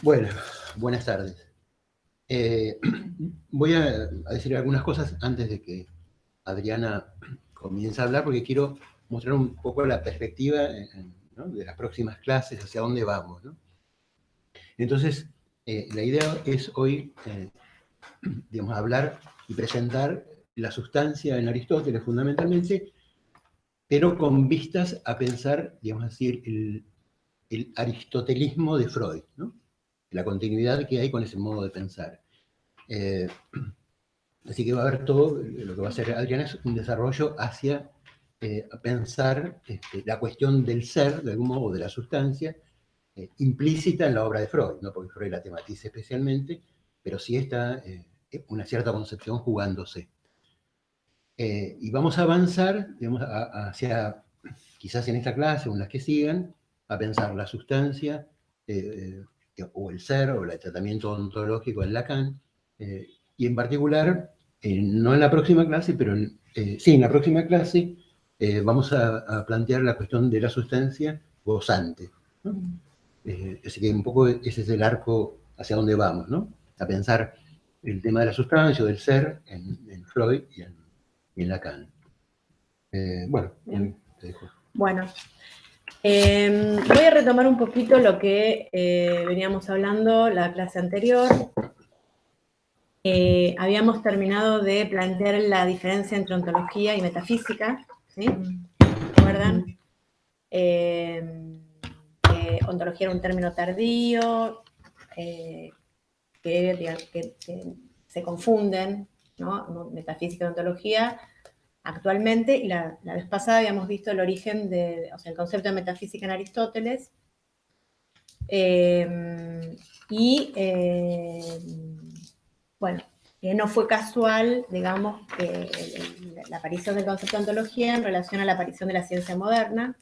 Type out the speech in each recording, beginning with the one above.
Bueno, buenas tardes. Voy a decir algunas cosas antes de que Adriana comience a hablar, porque quiero mostrar un poco la perspectiva, ¿no?, de las próximas clases, hacia dónde vamos, ¿no? Entonces, la idea es hoy, digamos, hablar y presentar la sustancia en Aristóteles fundamentalmente, pero con vistas a pensar, digamos así, el aristotelismo de Freud, ¿no? La continuidad que hay con ese modo de pensar. Así que va a haber todo, lo que va a hacer Adriana es un desarrollo hacia pensar la cuestión del ser, de algún modo, de la sustancia, implícita en la obra de Freud, no porque Freud la tematice especialmente, pero sí está una cierta concepción jugándose. Y vamos a avanzar, digamos, hacia, quizás en esta clase o en las que sigan, a pensar la sustancia, o el ser, o el tratamiento ontológico en Lacan, y en particular, no en la próxima clase, pero sí, en la próxima clase vamos a plantear la cuestión de la sustancia gozante, ¿no? Así que un poco ese es el arco hacia donde vamos, ¿no? A pensar el tema de la sustancia o del ser en Freud y en Lacan. Bueno, te dejo. Bueno, voy a retomar un poquito lo que veníamos hablando la clase anterior. Habíamos terminado de plantear la diferencia entre ontología y metafísica, ¿sí? ¿Recuerdan? Que ontología era un término tardío, que se confunden, ¿no? Metafísica y ontología actualmente, y la vez pasada habíamos visto el origen o sea, el concepto de metafísica en Aristóteles, bueno, no fue casual, digamos, la aparición del concepto de ontología en relación a la aparición de la ciencia moderna,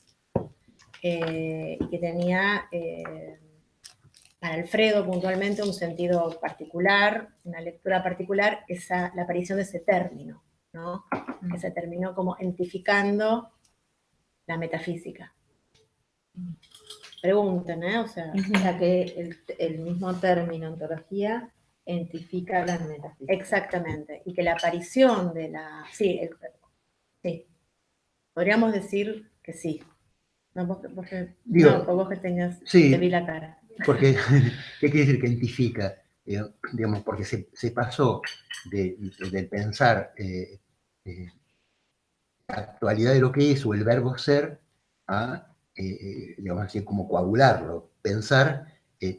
y que tenía para Alfredo puntualmente un sentido particular, una lectura particular, la aparición de ese término, ¿no? Que se terminó como entificando la metafísica. Pregunten, ¿eh? O sea que el mismo término ontología entifica la metafísica. Exactamente, y que la aparición de la... Sí, podríamos decir que sí. No, vos que tenías, sí, te vi la cara. Porque, ¿qué quiere decir que identifica? Digamos, porque se pasó del pensar la actualidad de lo que es, o el verbo ser, a, digamos así, como coagularlo. Pensar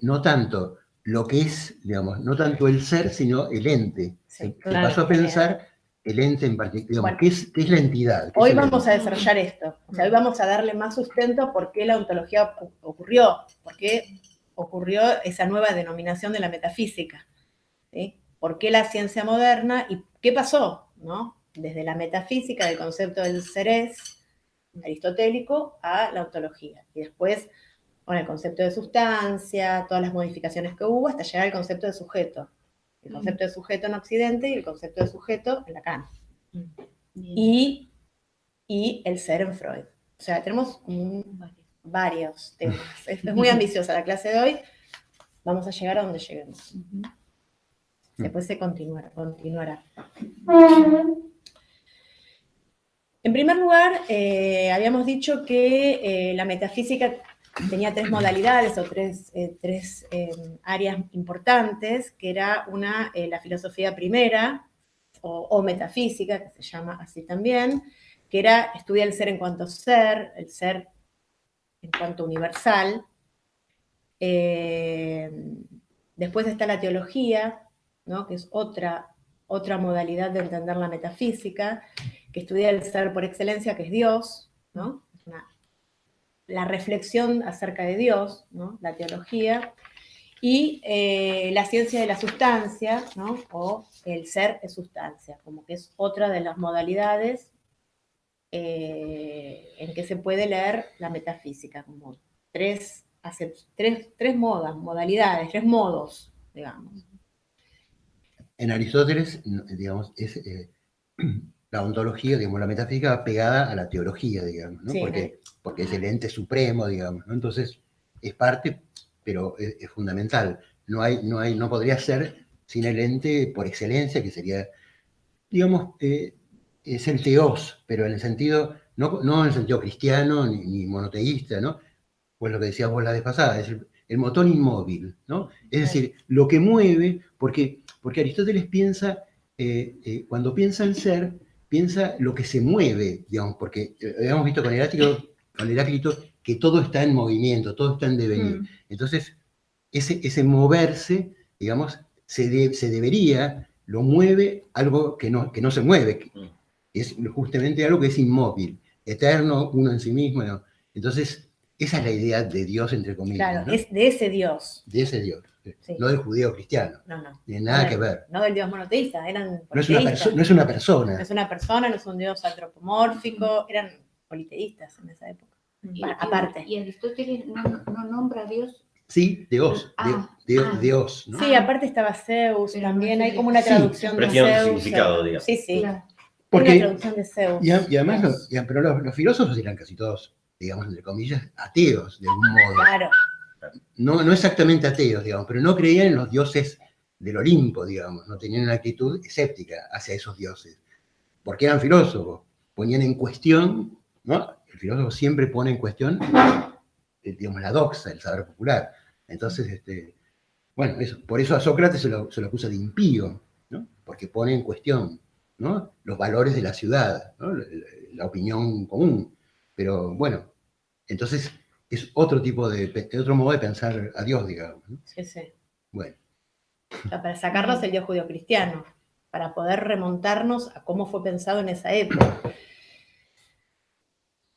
no tanto lo que es, digamos, no tanto el ser, sino el ente. Sí, se pasó a pensar el ente en particular, digamos, bueno, ¿qué es la entidad? Hoy vamos a desarrollar esto. O sea, hoy vamos a darle más sustento a por qué la ontología ocurrió, por qué ocurrió esa nueva denominación de la metafísica, ¿sí? ¿Por qué la ciencia moderna y qué pasó, ¿no? Desde la metafísica del concepto del serés aristotélico a la ontología. Y después, con el concepto de sustancia, todas las modificaciones que hubo, hasta llegar al concepto de sujeto. El concepto de sujeto en Occidente y el concepto de sujeto en Lacan. Y el ser en Freud. O sea, tenemos varios temas. Es muy ambiciosa la clase de hoy. Vamos a llegar a donde lleguemos. Después se continuará. En primer lugar, habíamos dicho que la metafísica tenía tres modalidades o tres áreas importantes, que era una, la filosofía primera, o metafísica, que se llama así también, que era estudiar el ser en cuanto ser, el ser en cuanto universal. Después está la teología, ¿no? Que es otra modalidad de entender la metafísica, que estudia el ser por excelencia, que es Dios, ¿no? La reflexión acerca de Dios, ¿no? La teología. Y la ciencia de la sustancia, ¿no? O el ser es sustancia, como que es otra de las modalidades en que se puede leer la metafísica, como tres modalidades, tres modos, digamos. En Aristóteles, digamos, es la ontología, digamos, la metafísica pegada a la teología, digamos, ¿no? Sí, porque es el ente supremo, digamos, ¿no? Entonces, es parte pero es fundamental. No podría ser sin el ente por excelencia, que sería, digamos, es el teos, pero en el sentido, no en el sentido cristiano ni monoteísta, ¿no? Pues lo que decías vos la vez pasada, es el motor inmóvil, ¿no? Es decir, lo que mueve, porque Aristóteles piensa, cuando piensa el ser, piensa lo que se mueve, digamos, porque habíamos visto con Heráclito que todo está en movimiento, todo está en devenir. Entonces, ese moverse, digamos, lo mueve algo que no se mueve, es justamente algo que es inmóvil, eterno, uno en sí mismo, ¿no? Entonces, esa es la idea de Dios, entre comillas. Claro, ¿no? es de ese Dios. De ese Dios, Sí. no del judío cristiano. No. Tiene nada que ver. No del Dios monoteísta, eran No es una politeístas. persona. No es una persona, no es un Dios antropomórfico, eran politeístas en esa época. Aparte. ¿Y Aristóteles no nombra a Dios? Sí, Dios, Dios, ¿no? Sí, aparte estaba Zeus, Pero también no hay sé como una sí, traducción pero de tiene un Zeus. significado, digamos. Sí. Claro. Porque, Hay una traducción de Zeus. y además, pero los filósofos eran casi todos, digamos, entre comillas, ateos, de algún modo. Claro. No exactamente ateos, digamos, pero no creían en los dioses del Olimpo, digamos, no tenían una actitud escéptica hacia esos dioses, porque eran filósofos, ponían en cuestión, ¿no? El filósofo siempre pone en cuestión, digamos, la doxa, el saber popular. Entonces, bueno, por eso a Sócrates se lo acusa de impío, ¿no? Porque pone en cuestión, ¿no? Los valores de la ciudad, ¿no? La opinión común. Pero bueno, entonces es otro modo de pensar a Dios, digamos, ¿no? Sí. Bueno. O sea, para sacarnos el Dios judío cristiano, para poder remontarnos a cómo fue pensado en esa época.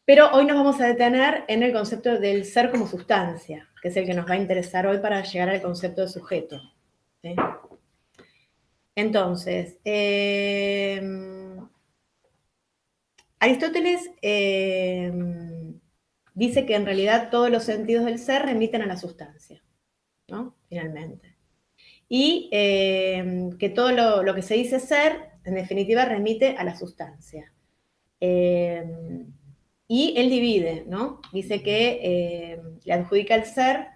Pero hoy nos vamos a detener en el concepto del ser como sustancia, que es el que nos va a interesar hoy para llegar al concepto de sujeto. ¿Sí? Entonces, Aristóteles dice que en realidad todos los sentidos del ser remiten a la sustancia, ¿no? Finalmente. Y que todo lo que se dice ser, en definitiva, remite a la sustancia. Y él divide, ¿no? Dice que le adjudica al ser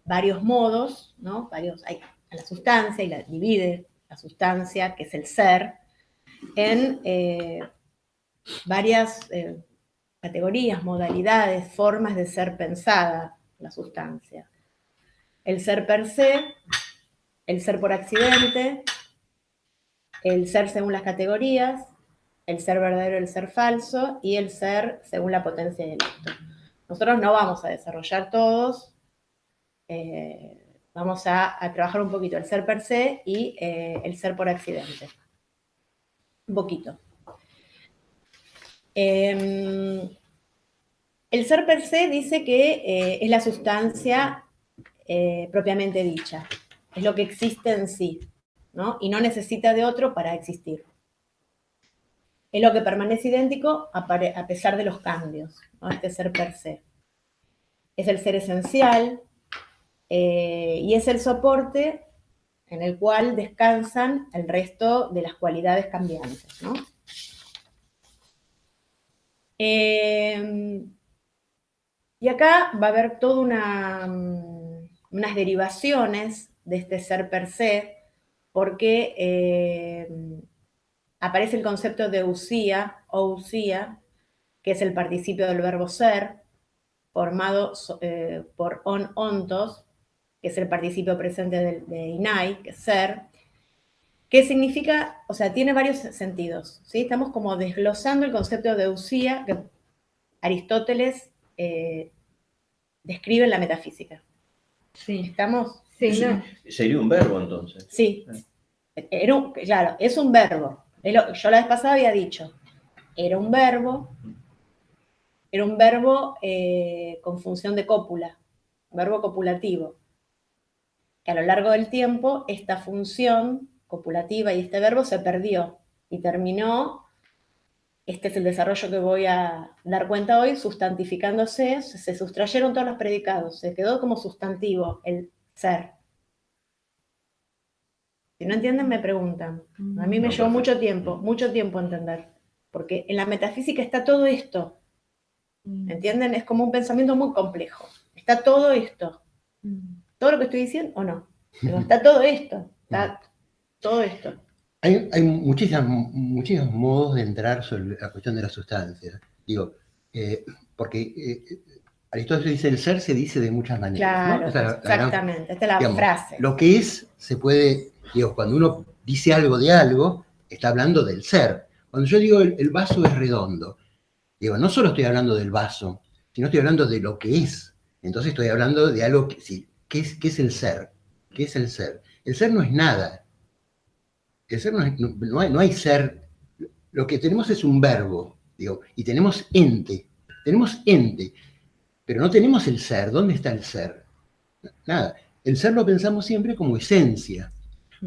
varios modos, ¿no? Hay a la sustancia y la divide la sustancia, que es el ser, en varias categorías, modalidades, formas de ser pensada la sustancia. El ser per se, el ser por accidente, el ser según las categorías, el ser verdadero, el ser falso, y el ser según la potencia del acto. Nosotros no vamos a desarrollar todos, vamos a trabajar un poquito el ser per se y el ser por accidente. Un poquito. El ser per se dice que es la sustancia propiamente dicha, es lo que existe en sí, ¿no? Y no necesita de otro para existir. Es lo que permanece idéntico a pesar de los cambios, ¿no? Este ser per se. Es el ser esencial y es el soporte en el cual descansan el resto de las cualidades cambiantes, ¿no? Y acá va a haber toda unas derivaciones de este ser per se, porque aparece el concepto de usía, que es el participio del verbo ser, formado por ontos, que es el participio presente de inai, que es ser, que significa, o sea, tiene varios sentidos, ¿sí? Estamos como desglosando el concepto de usía que Aristóteles describe en la metafísica. Sí. ¿Estamos? Sí, no. Sería un verbo, entonces. Sí. Claro, es un verbo. Yo la vez pasada había dicho, era un verbo con función de cópula, verbo copulativo, que a lo largo del tiempo esta función copulativa y este verbo se perdió y terminó, este es el desarrollo que voy a dar cuenta hoy, sustantificándose, se sustrayeron todos los predicados, se quedó como sustantivo el ser. Si no entienden, me preguntan. A mí me llevó mucho tiempo entender, porque en la metafísica está todo esto. ¿Entienden? Es como un pensamiento muy complejo. está todo esto. ¿Todo lo que estoy diciendo o no? Digo, está todo esto. Está todo esto. Hay muchísimos modos de entrar sobre la cuestión de la sustancia. Digo, porque Aristóteles dice el ser se dice de muchas maneras. Claro, ¿no? Esa es la gran, exactamente. Esta es la digamos, frase. lo que es, se puede, digo, cuando uno dice algo de algo, está hablando del ser. Cuando yo digo el vaso es redondo, digo, no solo estoy hablando del vaso, sino estoy hablando de lo que es. Entonces estoy hablando de algo que sí. ¿Qué es el ser? ¿Qué es el ser? El ser no es nada. El ser no hay ser. Lo que tenemos es un verbo, digo, y tenemos ente. Tenemos ente, pero no tenemos el ser. ¿Dónde está el ser? Nada. El ser lo pensamos siempre como esencia.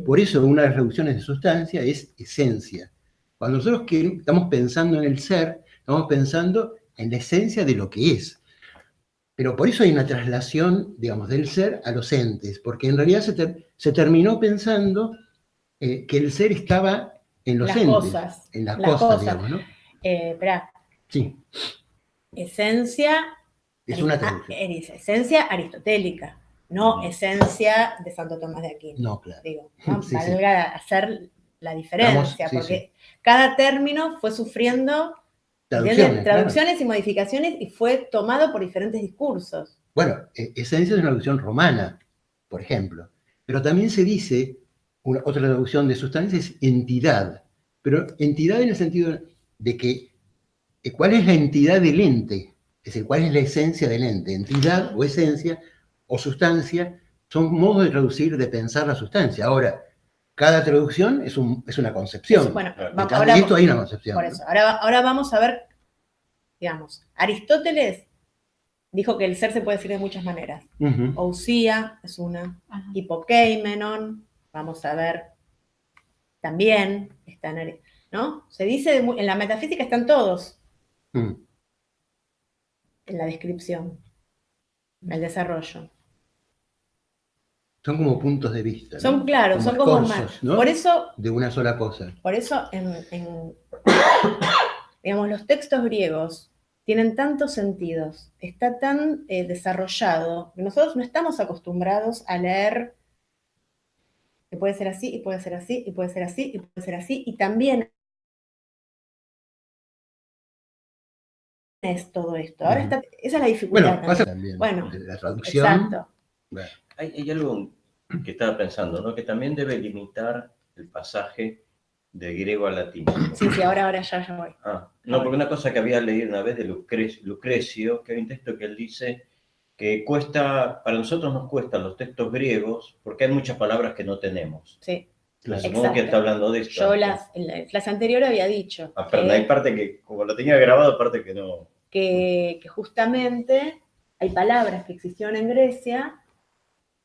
Por eso una de las reducciones de sustancia es esencia. Cuando nosotros estamos pensando en el ser, estamos pensando en la esencia de lo que es. Pero por eso hay una traslación, digamos, del ser a los entes, porque en realidad se terminó pensando que el ser estaba en los Las entes, cosas. en las Las cosas, cosas. digamos, ¿no? Esperá. Sí, Esencia. es una traducción. Esencia aristotélica, no esencia de Santo Tomás de Aquino. No, claro. Digo, ¿no? Sí, Valga hacer la diferencia, Sí, porque sí. cada término fue sufriendo traducciones y modificaciones y fue tomado por diferentes discursos. Bueno, esencia es una traducción romana, por ejemplo. Pero también se dice, otra traducción de sustancia es entidad. Pero entidad en el sentido de que, ¿cuál es la entidad del ente? Es decir, ¿cuál es la esencia del ente? Entidad o esencia o sustancia son modos de traducir, de pensar la sustancia. Ahora, cada traducción es una concepción. Bueno, Detrás de esto hay una concepción. Por eso, ahora vamos a ver, digamos, Aristóteles dijo que el ser se puede decir de muchas maneras. Ousia es una, hipokeimenon, vamos a ver, también está ¿no? Se dice, en la metafísica están todos en la descripción, en el desarrollo. Son como puntos de vista, ¿no? Son, claro, como son como escorzos, ¿no? Por eso, de una sola cosa. Por eso, digamos, los textos griegos tienen tantos sentidos, está tan desarrollado, que nosotros no estamos acostumbrados a leer que puede ser así, y puede ser así, y puede ser así, y puede ser así, y también es todo esto. Ahora esa es la dificultad. Bueno, pasa también. Bueno, la traducción. Exacto. Bueno. Hay algo que estaba pensando, ¿no? Que también debe limitar el pasaje de griego al latín. Sí, ahora ya voy. No, porque una cosa que había leído una vez de Lucrecio, que hay un texto que él dice que para nosotros nos cuestan los textos griegos porque hay muchas palabras que no tenemos. Sí. Claro. Supongo que está hablando de esto. Yo en la clase anterior había dicho. Pero hay parte que, como lo tenía grabado, parte que no. Que justamente hay palabras que existieron en Grecia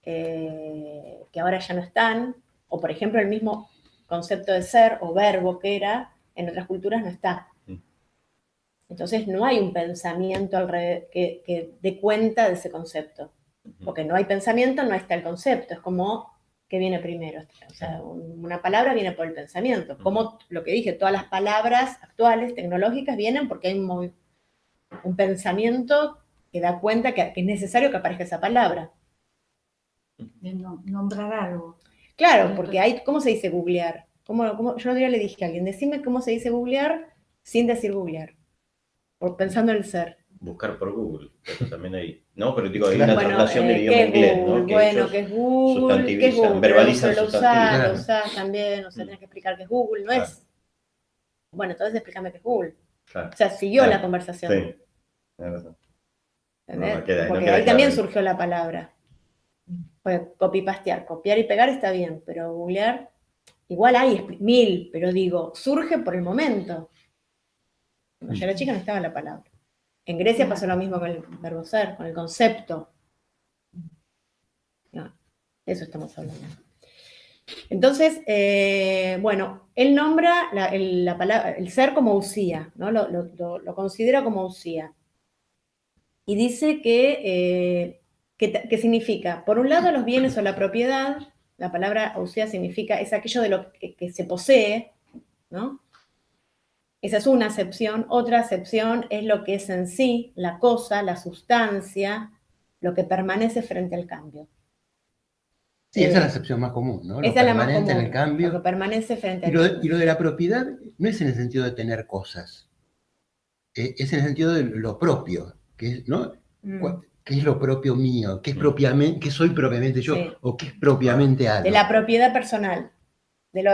que ahora ya no están, o por ejemplo el mismo concepto de ser o verbo que era, en otras culturas no está. Entonces no hay un pensamiento que dé cuenta de ese concepto. Porque no hay pensamiento, no está el concepto. Es como que viene primero. O sea, una palabra viene por el pensamiento. Como lo que dije, todas las palabras actuales, tecnológicas, vienen porque hay un pensamiento que da cuenta que es necesario que aparezca esa palabra. De nombrar algo. Claro, porque hay, ¿cómo se dice googlear? Yo otro día le dije a alguien, decime cómo se dice googlear sin decir googlear, pensando en el ser. Buscar por Google, eso también hay. No, pero digo, hay una traslación del idioma inglés, ¿no? Que es Google, que es Google, verbalizan lo sustantivos. usás también, o sea, tenés que explicar qué es Google, no es. Bueno, entonces explícame qué es Google. O sea, siguió la conversación. Sí, razón. ¿Entendés? Porque ahí también surgió la palabra. Pues copy-pastear, copiar y pegar está bien, pero googlear, igual hay 1000, pero digo, surge por el momento. Cuando yo era chica no estaba la palabra. En Grecia pasó lo mismo con el verbo ser, con el concepto. No, de eso estamos hablando. Entonces, bueno, él nombra la palabra, el ser como usía, ¿no? Lo considera como usía. Y dice que significa, por un lado, los bienes o la propiedad. La palabra usía significa, es aquello de lo que se posee, ¿no? Esa es una acepción. Otra acepción es lo que es en sí, la cosa, la sustancia, lo que permanece frente al cambio. Sí, esa es la acepción más común, ¿no? Lo Esa es la más permanente común, en el cambio. lo que permanece frente Y al lo, cambio. y lo de la propiedad no es en el sentido de tener cosas, es en el sentido de lo propio, que es, ¿no? ¿Qué es lo propio mío? ¿Qué es propiamente, qué soy propiamente yo? Sí. ¿O qué es propiamente algo? De la propiedad personal. De lo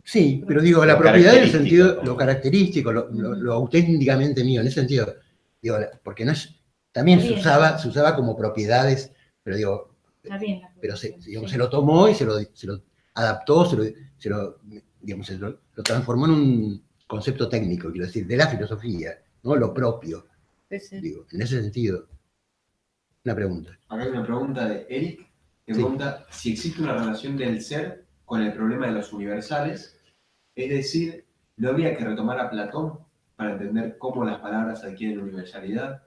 Sí, pero digo, la Lo propiedad en el característico, sentido, como- lo característico, lo auténticamente mío, en ese sentido, digo, porque no es, también Está se bien. usaba como propiedades, pero digo, Está bien. pero digamos, Sí. se lo tomó y se lo adaptó, digamos, lo transformó en un concepto técnico, quiero decir, de la filosofía, ¿no? Lo propio, digo, en ese sentido. Una pregunta. Acá hay una pregunta de Eric, que Sí. pregunta si existe una relación del ser con el problema de los universales, es decir, ¿no habría que retomar a Platón para entender cómo las palabras adquieren universalidad?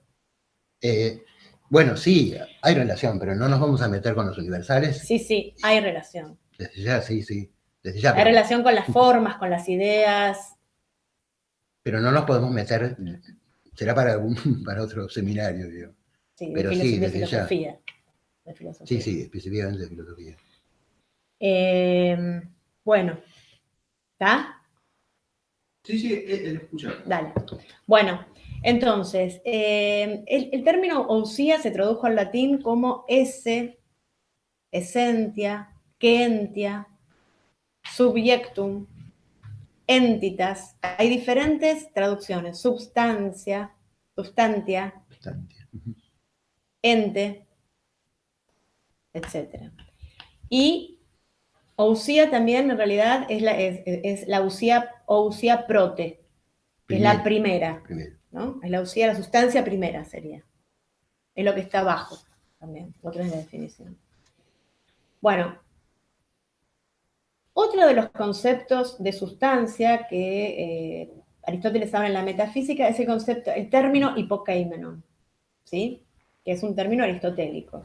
Bueno, sí, hay relación, pero no nos vamos a meter con los universales. Sí, hay relación. Desde ya, sí, desde ya. Hay relación con las formas, con las ideas. Pero no nos podemos meter, será para otro seminario, digo. Sí, Pero de sí, desde ya. filosofía. De filosofía. Sí, específicamente de filosofía. Bueno, ¿está? Sí, él escucha. Dale. Bueno, entonces, el término ousia se tradujo al latín como esse, essentia, quentia, subjectum, entitas. Hay diferentes traducciones. Substancia, substantia, ente, etc. Y ousia también en realidad es la ousia prote, que es la primera, ¿no? Es la ousia, la sustancia primera sería. Es lo que está abajo también, otra es la definición. Bueno, otro de los conceptos de sustancia que Aristóteles habla en la metafísica es el término hipokeimenon, ¿sí? Que es un término aristotélico.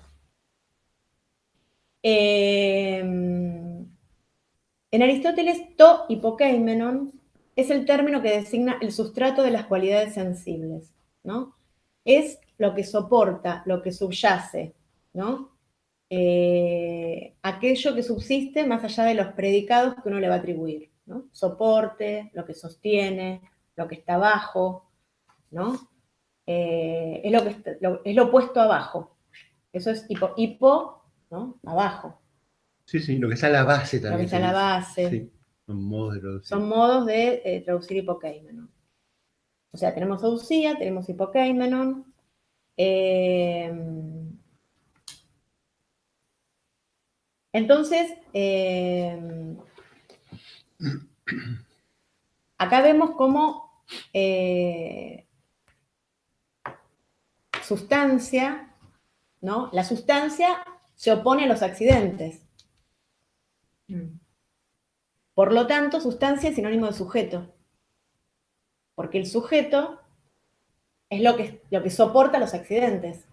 En Aristóteles, to hipokeimenon es el término que designa el sustrato de las cualidades sensibles, ¿no? Es lo que soporta, lo que subyace, ¿no? Aquello que subsiste más allá de los predicados que uno le va a atribuir, ¿no? Soporte, lo que sostiene, lo que está abajo, ¿no? Es lo opuesto a abajo. Eso es hipo, ¿no? Abajo. Sí, lo que está a la base también. Lo que está a la base. Sí, son modos de traducir hipokeimenon. O sea, tenemos ousia, tenemos hipokeimenon. Entonces, acá vemos cómo sustancia, ¿no? La sustancia se opone a los accidentes. Por lo tanto, sustancia es sinónimo de sujeto. Porque el sujeto es lo que soporta los accidentes.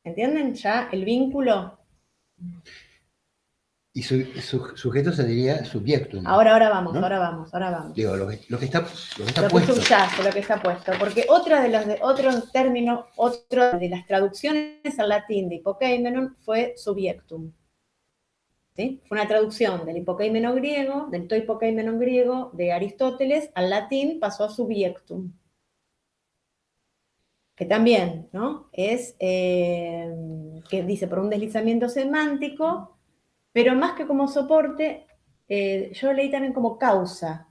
¿Entienden ya el vínculo? Y sujeto se diría subjectum. Ahora vamos, ¿no? ahora vamos. Digo, lo que está Lo puesto. que subyace, lo que está puesto. Porque otros términos, otro de las traducciones al latín de hipokeimenon fue subjectum. ¿Sí? Fue una traducción del hipokeimenon griego, del to hipokeimenon griego de Aristóteles, al latín pasó a subjectum. Que también, ¿no? Es, que dice, por un deslizamiento semántico, pero más que como soporte, yo leí también como causa,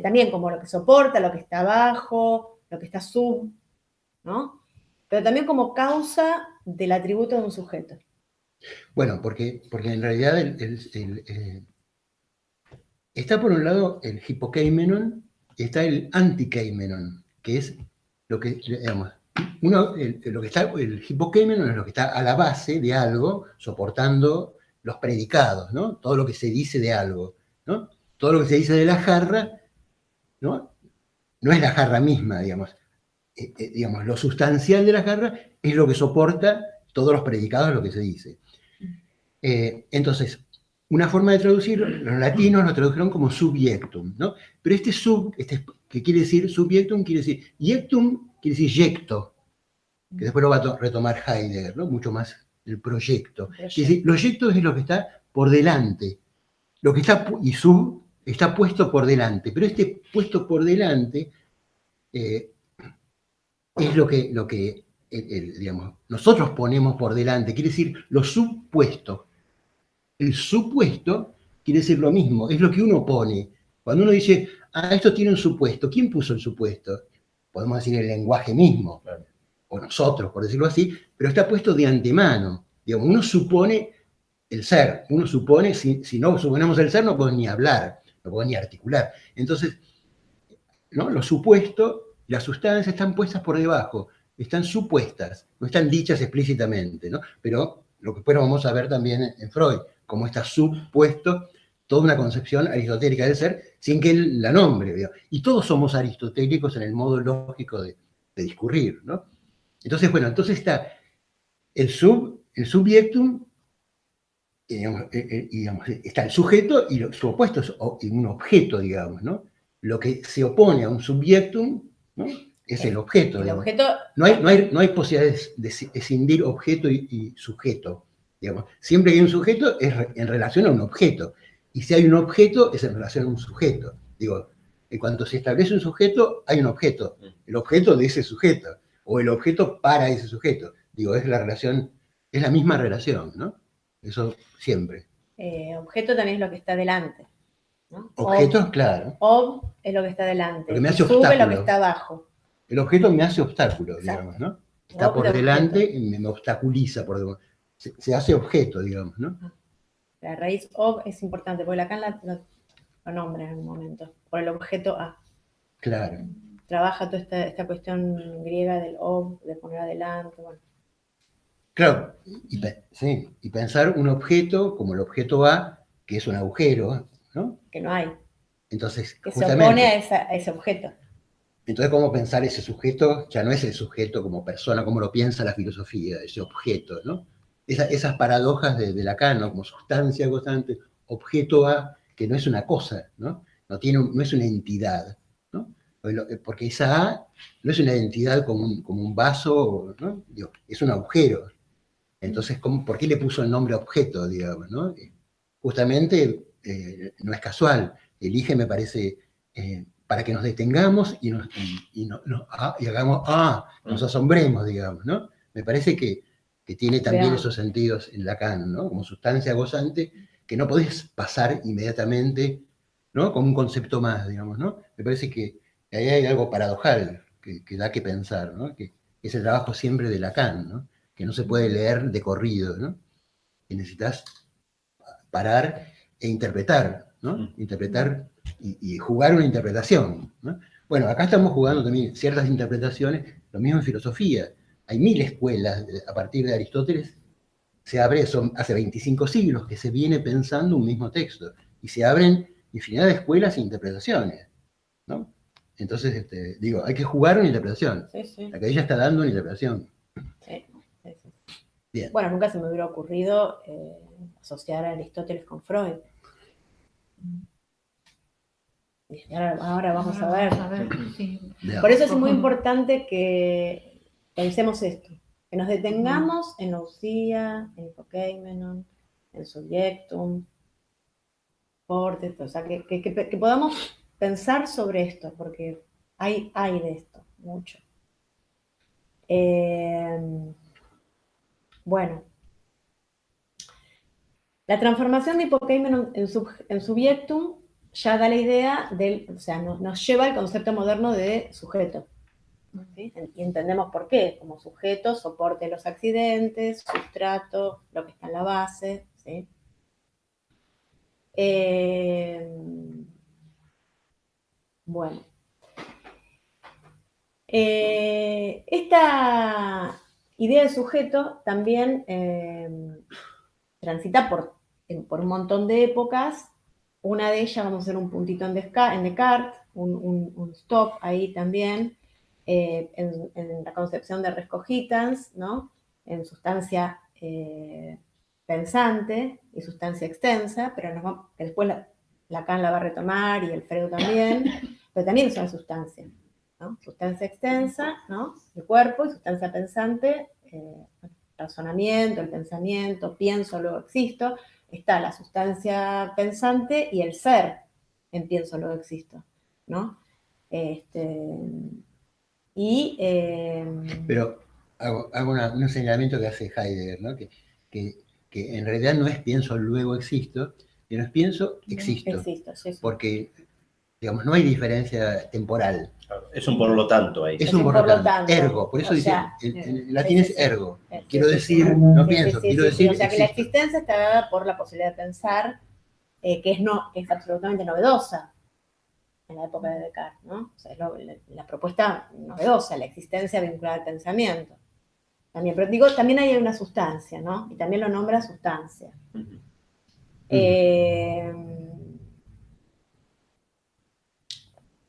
también como lo que soporta, lo que está abajo, lo que está sub, ¿no? Pero también como causa del atributo de un sujeto. Bueno, porque en realidad está por un lado el hipokeimenon y está el antikeimenon, que es lo que, digamos, lo que está, el hipokeimenon es lo que está a la base de algo, soportando los predicados, ¿no? Todo lo que se dice de algo, ¿no? Todo lo que se dice de la jarra, ¿no? No es la jarra misma, digamos. Digamos, lo sustancial de la jarra es lo que soporta todos los predicados de lo que se dice. Entonces, una forma de traducirlo, los latinos lo tradujeron como subjectum, ¿no? Pero que quiere decir, subjectum quiere decir, iectum quiere decir yecto, que después lo va a retomar Heidegger, ¿no? Mucho más el proyecto. Es decir, lo yecto es lo que está por delante, lo que está, y sub está puesto por delante, pero este puesto por delante es lo que digamos, nosotros ponemos por delante, quiere decir lo supuesto. El supuesto quiere decir lo mismo, es lo que uno pone. Cuando uno dice, esto tiene un supuesto, ¿quién puso el supuesto? Podemos decir el lenguaje mismo, Claro. o nosotros, por decirlo así, pero está puesto de antemano. Digamos, uno supone el ser, uno supone, si no suponemos el ser, no podemos ni hablar, no podemos ni articular. Entonces, ¿no? Los supuestos, las sustancias están puestas por debajo, están supuestas, no están dichas explícitamente, ¿no? Pero lo que después vamos a ver también en Freud, cómo está supuesto toda una concepción aristotélica del ser sin que él la nombre, digamos. Y todos somos aristotélicos en el modo lógico de discurrir, ¿no? Entonces, bueno, entonces está el subjectum, digamos, está el sujeto y su opuesto es un objeto, digamos, ¿no? Lo que se opone a un subjectum, ¿no? Es el objeto. El digamos. objeto, No hay posibilidad de escindir objeto y sujeto. Digamos. Siempre que hay un sujeto es en relación a un objeto. Y si hay un objeto es en relación a un sujeto. Digo, en cuanto se establece un sujeto, hay un objeto. El objeto de ese sujeto. O el objeto para ese sujeto. Digo, es la relación, es la misma relación, ¿no? Eso siempre. objeto también es lo que está delante, ¿no? Objetos, claro. Ob es lo que está delante. Lo que me y hace sub es lo obstáculo. que está abajo. El objeto me hace obstáculo, Exacto. digamos, ¿no? Está Ob por de delante objeto. y me obstaculiza, se hace objeto, digamos, ¿no? La raíz ob es importante, porque Lacan lo nombra en algún momento, por el objeto A. Claro. Trabaja toda esta cuestión griega del ob, de poner adelante, bueno. Claro, y pensar un objeto como el objeto A, que es un agujero, ¿no? Que no hay, Entonces, que se justamente, opone a ese objeto. entonces, ¿cómo pensar ese sujeto? Ya no es el sujeto como persona, como lo piensa la filosofía, ese objeto, ¿no? Esas paradojas de Lacan, ¿no? Como sustancia constante, objeto A, que no es una cosa, ¿no? No es una entidad, ¿no? Porque esa A no es una entidad como un vaso, ¿no? Digo, es un agujero. Entonces, ¿por qué le puso el nombre objeto, digamos, ¿no? Justamente no es casual. Elige, me parece, para que nos detengamos y hagamos, nos asombremos, digamos, ¿no? Me parece que tiene también Veamos. esos sentidos en Lacan, ¿no? Como sustancia gozante, que no podés pasar inmediatamente, ¿no? Como un concepto más, digamos, ¿no? Me parece que ahí hay algo paradojal que da que pensar, ¿no? Que es el trabajo siempre de Lacan, ¿no? Que no se puede leer de corrido, ¿no? Que necesitas parar e interpretar, ¿no? Interpretar y jugar una interpretación, ¿no? Bueno, acá estamos jugando también ciertas interpretaciones, lo mismo en filosofía. Hay 1000 escuelas a partir de Aristóteles, se abre, son hace 25 siglos que se viene pensando un mismo texto, y se abren infinidad de escuelas e interpretaciones, ¿no? Entonces, digo, hay que jugar una interpretación. Sí, sí. Acá ella está dando una interpretación. Sí, sí, sí. Bien. Bueno, nunca se me hubiera ocurrido asociar a Aristóteles con Freud. Y ahora vamos a ver. Sí. Veamos. Por eso es muy importante que pensemos esto, que nos detengamos en la usía, en Hipokeimenon, en Subjectum, Portes, o sea, que podamos pensar sobre esto, porque hay de esto, mucho. Bueno, la transformación de Hipokeimenon en Subjectum ya da la idea o sea, nos lleva al concepto moderno de sujeto. ¿Sí? Y entendemos por qué, como sujeto, soporte de los accidentes, sustrato, lo que está en la base. ¿Sí? Bueno. Esta idea de sujeto también transita por un montón de épocas. Una de ellas, vamos a hacer un puntito en Descartes, un stop ahí también, en la concepción de res cogitans, ¿no? En sustancia pensante y sustancia extensa, pero después Lacan la va a retomar y el Freud también, pero también es una sustancia. ¿no? Sustancia extensa, ¿no? El cuerpo, y sustancia pensante, razonamiento, el pensamiento, pienso, luego existo. Está la sustancia pensante y el ser en pienso, luego existo, ¿no? Pero hago un señalamiento que hace Heidegger, ¿no? Que en realidad no es pienso, luego existo, sino es pienso, existo. Existo, sí, sí. Porque, digamos, no hay diferencia temporal. Es un por lo tanto ahí. Es un por lo tanto, ergo. Por eso O dice, sea, en latín es ergo. Sí, Quiero sí, decir, sí. no Sí, pienso, sí, quiero sí, decir sí. O sea, que la existo. existencia está dada por la posibilidad de pensar, que es absolutamente novedosa en la época de Descartes, ¿no? O sea, es la propuesta novedosa, la existencia vinculada al pensamiento. También, pero digo, también hay una sustancia, ¿no? Y también lo nombra sustancia.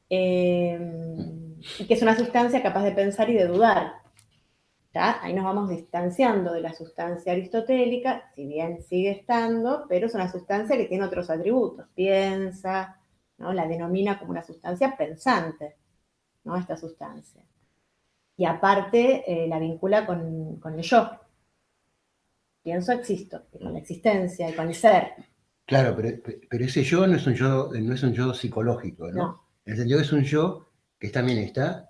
Y que es una sustancia capaz de pensar y de dudar. ¿Ya? Ahí nos vamos distanciando de la sustancia aristotélica, si bien sigue estando, pero es una sustancia que tiene otros atributos. Piensa, ¿no? La denomina como una sustancia pensante, ¿no? Esta sustancia. Y aparte la vincula con el yo. Pienso, existo, y con la existencia, y con el ser. Claro, pero ese yo no es un yo psicológico, ¿no? No. En el sentido que es un yo que también está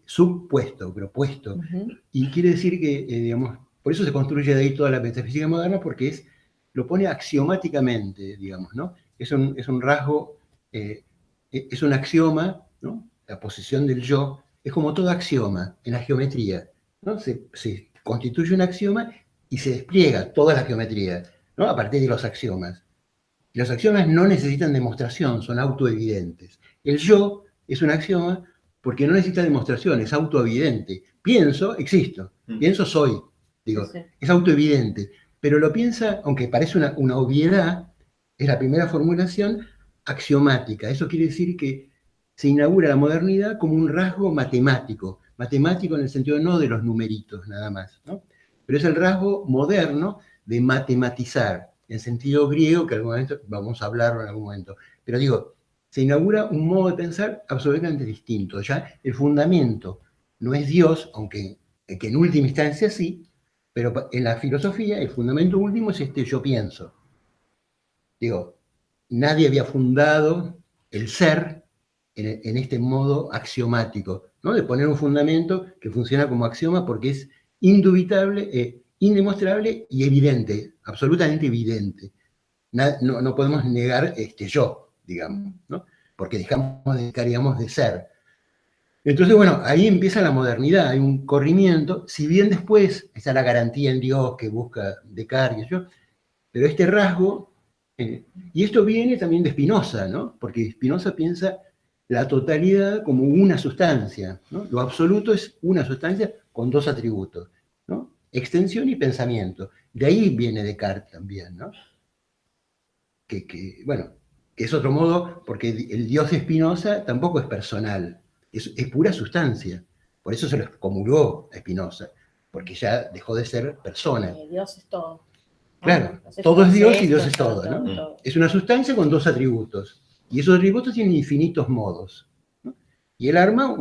subpuesto, propuesto. Y quiere decir que, digamos, por eso se construye de ahí toda la metafísica moderna, porque lo pone axiomáticamente, digamos, ¿no? Es un rasgo, es un axioma, ¿no? La posición del yo es como todo axioma en la geometría, ¿no? Se constituye un axioma y se despliega toda la geometría, ¿no? A partir de los axiomas. Y los axiomas no necesitan demostración, son autoevidentes. El yo es un axioma porque no necesita demostración, es autoevidente. Pienso, existo. Pienso, soy. Digo, sí. Es autoevidente. Pero lo piensa, aunque parece una obviedad, es la primera formulación axiomática. Eso quiere decir que se inaugura la modernidad como un rasgo matemático. Matemático en el sentido no de los numeritos nada más, ¿no? Pero es el rasgo moderno de matematizar, en sentido griego, que en algún momento vamos a hablarlo en algún momento. Pero digo, se inaugura un modo de pensar absolutamente distinto. Ya el fundamento no es Dios, aunque que en última instancia sí, pero en la filosofía el fundamento último es yo pienso. Digo, nadie había fundado el ser en este modo axiomático, ¿no? De poner un fundamento que funciona como axioma porque es indubitable, indemostrable y evidente, absolutamente evidente. No podemos negar yo, digamos, ¿no? Porque dejaríamos de ser. Entonces, bueno, ahí empieza la modernidad, hay un corrimiento, si bien después está la garantía en Dios que busca Descartes, pero este rasgo, y esto viene también de Spinoza, ¿no? Porque Spinoza piensa la totalidad como una sustancia, ¿no? Lo absoluto es una sustancia con dos atributos, ¿no? Extensión y pensamiento. De ahí viene Descartes también, ¿no? Bueno, que es otro modo, porque el Dios de Spinoza tampoco es personal, es pura sustancia. Por eso se lo excomulgó a Spinoza, porque ya dejó de ser persona. Dios es todo. Claro, todo es Dios y Dios es todo, ¿no? Todo. Es una sustancia con dos atributos, y esos atributos tienen infinitos modos, ¿no? Y él arma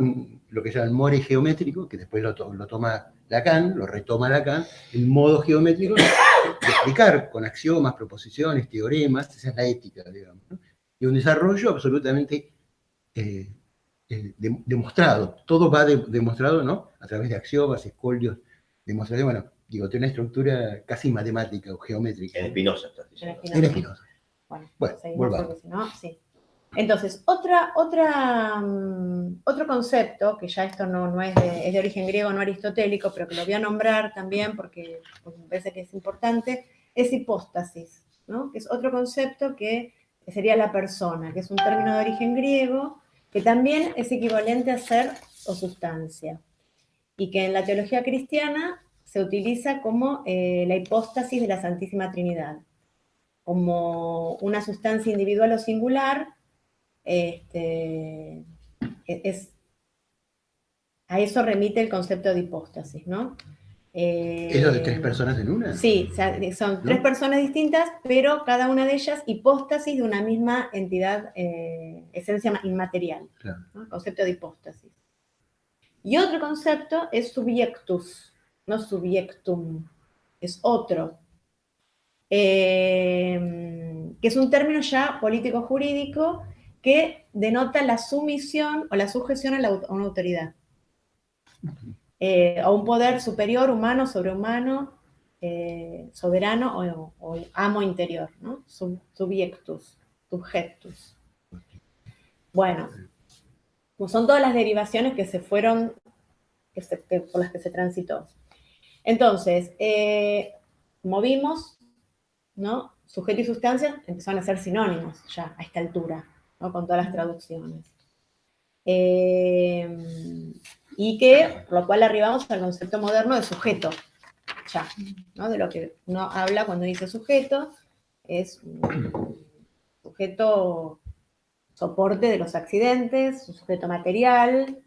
lo que se llama el more geométrico, que después lo toma Lacan, lo retoma Lacan, el modo geométrico de explicar con axiomas, proposiciones, teoremas, esa es la ética, digamos, ¿no? Y un desarrollo absolutamente demostrado, todo va demostrado, ¿no? A través de axiomas, escolios, demostración, bueno, digo, tiene una estructura casi matemática o geométrica. En Spinoza estás diciendo. En Spinoza. Bueno, seguimos porque si no, sí. Entonces, otro concepto, que ya esto no es de origen griego, no aristotélico, pero que lo voy a nombrar también porque me parece que es importante, es hipóstasis, ¿no? Que es otro concepto que sería la persona, que es un término de origen griego, que también es equivalente a ser o sustancia, y que en la teología cristiana se utiliza como la hipóstasis de la Santísima Trinidad, como una sustancia individual o singular. A eso remite el concepto de hipóstasis, ¿no? ¿Eso de tres personas en una? Sí, o sea, son tres personas distintas, pero cada una de ellas hipóstasis de una misma entidad, esencia inmaterial, claro, ¿no? El concepto de hipóstasis. Y otro concepto es subjectus, no subjectum, es otro, que es un término ya político-jurídico que denota la sumisión o la sujeción a una autoridad, a un poder superior, humano, sobrehumano, soberano o amo interior, ¿no? Subjectus, subjectus. Bueno, pues son todas las derivaciones que se fueron, por las que se transitó. Entonces, movimos, ¿no? Sujeto y sustancia empezaron a ser sinónimos ya a esta altura, ¿no? Con todas las traducciones. Y que, por lo cual arribamos al concepto moderno de sujeto, ya, ¿no? De lo que uno habla cuando dice sujeto, es un sujeto soporte de los accidentes, un sujeto material,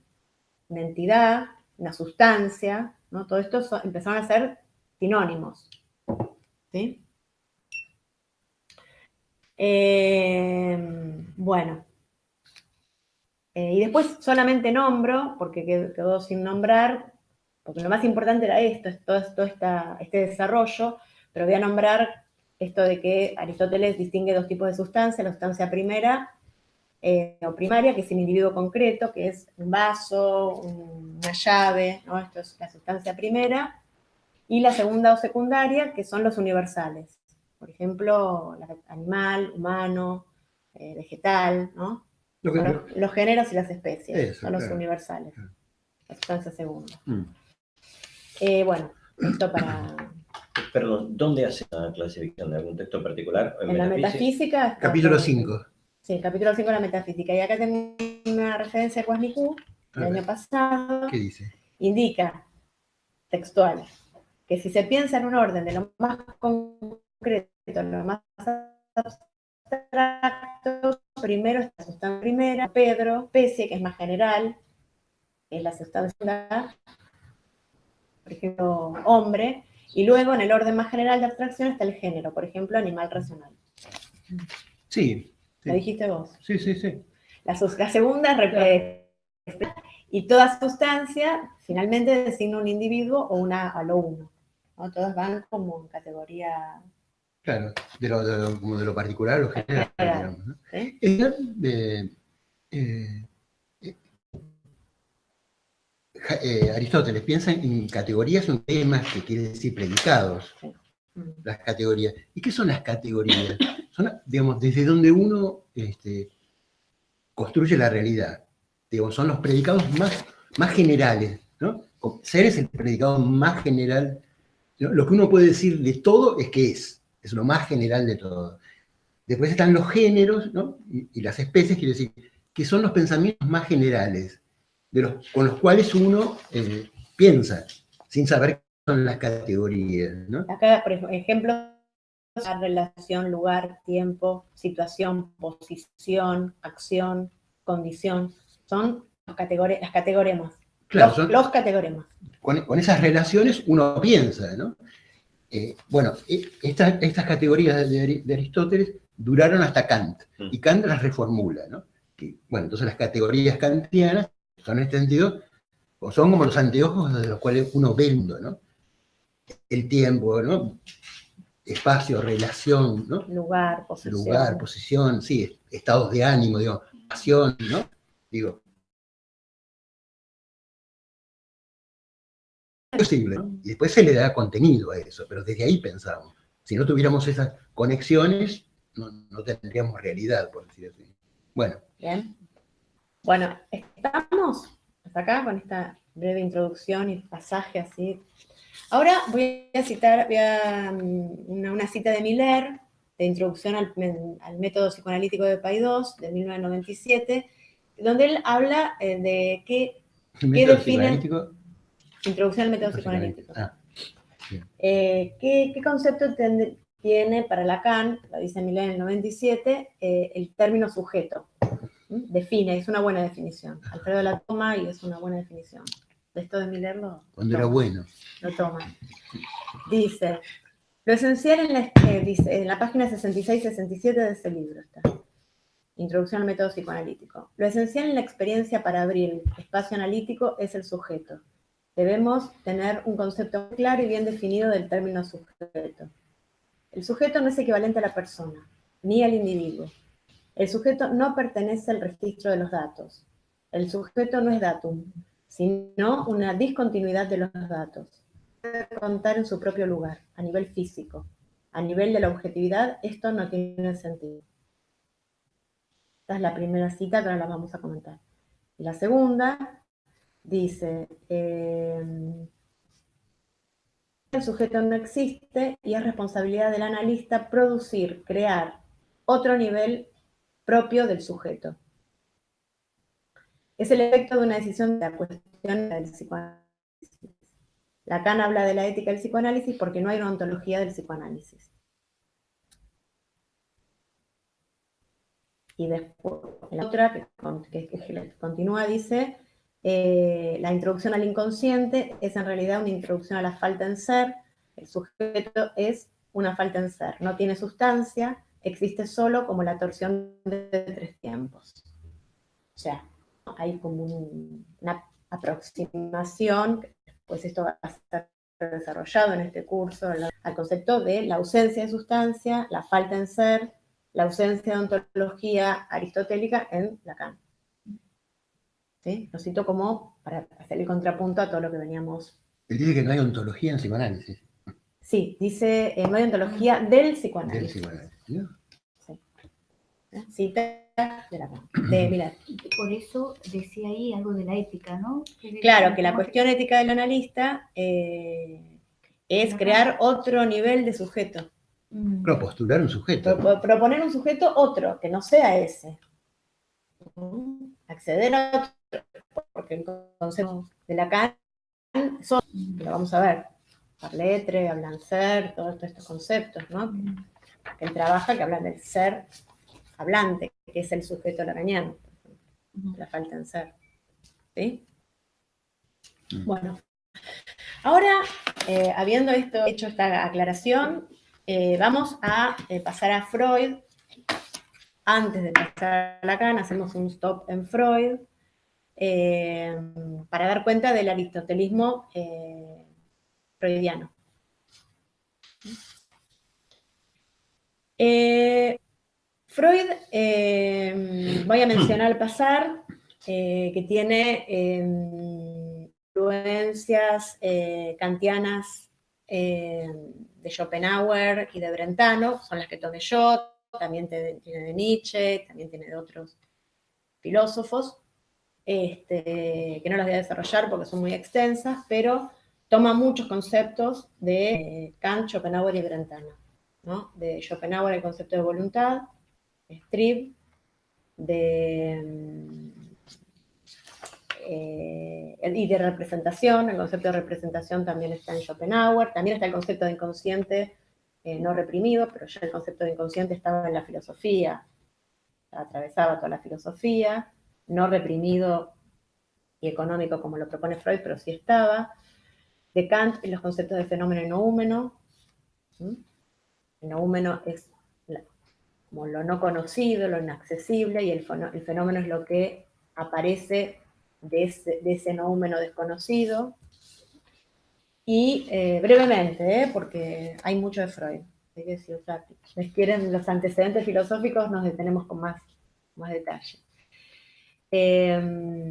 una entidad, una sustancia, ¿no? Todo esto empezaron a ser sinónimos, ¿sí? Bueno. Y después solamente nombro, porque quedó sin nombrar, porque lo más importante era esto, es todo este desarrollo, pero voy a nombrar esto de que Aristóteles distingue dos tipos de sustancia, la sustancia primera o primaria, que es el individuo concreto, que es un vaso, una llave, ¿no? Esto es la sustancia primera, y la segunda o secundaria, que son los universales. Por ejemplo, animal, humano, vegetal, ¿no? Los géneros y las especies, eso, son los universales. La sustancia segunda. Bueno, esto para... Perdón, ¿dónde hace la clasificación? ¿De algún texto particular? En la metafísica. Capítulo 5. Sí, capítulo 5 de la metafísica. Y acá tengo una referencia de Guasnicú, del año pasado. ¿Qué dice? Indica, textual, que si se piensa en un orden de lo más concreto, lo más abstracto, primero está la sustancia primera, Pedro, especie, que es más general, es la sustancia, por ejemplo, hombre, y luego en el orden más general de abstracción está el género, por ejemplo, animal racional. Sí. ¿Lo dijiste vos? Sí, sí, sí. La segunda, y toda sustancia finalmente designa un individuo o a lo uno, ¿no? Todas van como en categoría... Claro, como de lo particular a lo general, digamos, ¿no? ¿Sí? Aristóteles piensa en categorías o en temas, que quiere decir predicados. Sí. Las categorías. ¿Y qué son las categorías? Son, digamos, desde donde uno construye la realidad. Digamos, son los predicados más generales, ¿no? Ser es el predicado más general. Lo que uno puede decir de todo es que es lo más general de todo. Después están los géneros, ¿no? Y las especies, quiere decir, que son los pensamientos más generales, con los cuales uno piensa, sin saber qué son las categorías, ¿no? Acá, por ejemplo, la relación, lugar, tiempo, situación, posición, acción, condición, son las categoremas. Claro, los categoremas. Con esas relaciones uno piensa, ¿no? Bueno, estas categorías de Aristóteles duraron hasta Kant, y Kant las reformula, ¿no? Bueno, entonces las categorías kantianas son en este sentido, o son como los anteojos de los cuales uno ve el mundo, ¿no? El tiempo, ¿no? Espacio, relación, ¿no? Lugar, posición, sí, estados de ánimo, digo, pasión, ¿no? Digo, posible, ¿no? Y después se le da contenido a eso, pero desde ahí pensamos. Si no tuviéramos esas conexiones, no tendríamos realidad, por decir así. Bueno. Bien. Bueno, estamos hasta acá con esta breve introducción y pasaje así. Ahora voy a citar una cita de Miller, de Introducción al Método Psicoanalítico de Paidós, de 1997, donde él habla de qué define... Introducción al método psicoanalítico. ¿Qué concepto tiene para Lacan, lo dice Miller en el 97, el término sujeto? Define, es una buena definición. Alfredo la toma y es una buena definición. Esto de Miller cuando era bueno. Lo toma. Dice, lo esencial en la página 66-67 de ese libro está. Introducción al método psicoanalítico. Lo esencial en la experiencia para abrir el espacio analítico es el sujeto. Debemos tener un concepto claro y bien definido del término sujeto. El sujeto no es equivalente a la persona, ni al individuo. El sujeto no pertenece al registro de los datos. El sujeto no es datum, sino una discontinuidad de los datos. Debe contar en su propio lugar, a nivel físico. A nivel de la objetividad, esto no tiene sentido. Esta es la primera cita que ahora la vamos a comentar. La segunda dice, el sujeto no existe y es responsabilidad del analista producir, crear otro nivel propio del sujeto. Es el efecto de una decisión de la cuestión del psicoanálisis. Lacan habla de la ética del psicoanálisis porque no hay una ontología del psicoanálisis. Y después, la otra, que continúa, dice, la introducción al inconsciente es en realidad una introducción a la falta en ser. El sujeto es una falta en ser, no tiene sustancia, existe solo como la torsión de tres tiempos. O sea, hay como una aproximación, pues esto va a ser desarrollado en este curso, al concepto de la ausencia de sustancia, la falta en ser, la ausencia de ontología aristotélica en Lacan. ¿Sí? Lo cito como para hacer el contrapunto a todo lo que veníamos. Él dice que no hay ontología en psicoanálisis. Sí, dice no hay ontología del psicoanálisis. Del psicoanálisis, ¿no? Sí. Cita de Lacan, de Miller. Por eso decía ahí algo de la ética, ¿no? Claro, que la cuestión ética del analista es crear otro nivel de sujeto. Claro, postular un sujeto. Proponer un sujeto otro, que no sea ese. Acceder a otro, porque el concepto de Lacan son, lo vamos a ver, Parletre, Ablancer, todos estos conceptos, ¿no? Que él trabaja, que hablan del ser hablante, que es el sujeto lacaniano, la falta en ser. ¿Sí? Bueno, ahora, habiendo hecho esta aclaración, vamos a pasar a Freud. Antes de pasar a Lacan, hacemos un stop en Freud para dar cuenta del aristotelismo freudiano. Freud, voy a mencionar al pasar, que tiene influencias kantianas de Schopenhauer y de Brentano, son las que tomé yo, también tiene de Nietzsche, también tiene de otros filósofos, que no las voy a desarrollar porque son muy extensas, pero toma muchos conceptos de Kant, Schopenhauer y Brentano, ¿no? De Schopenhauer el concepto de voluntad, Strib, y de representación, el concepto de representación también está en Schopenhauer, también está el concepto de inconsciente no reprimido, pero ya el concepto de inconsciente estaba en la filosofía, atravesaba toda la filosofía, no reprimido y económico como lo propone Freud, pero sí estaba. De Kant en los conceptos de fenómeno y noúmeno. El noúmeno es como lo no conocido, lo inaccesible, y el fenómeno es lo que aparece de ese noúmeno desconocido. Y brevemente, porque hay mucho de Freud, hay que decir, o sea, si quieren los antecedentes filosóficos, nos detenemos con más detalle.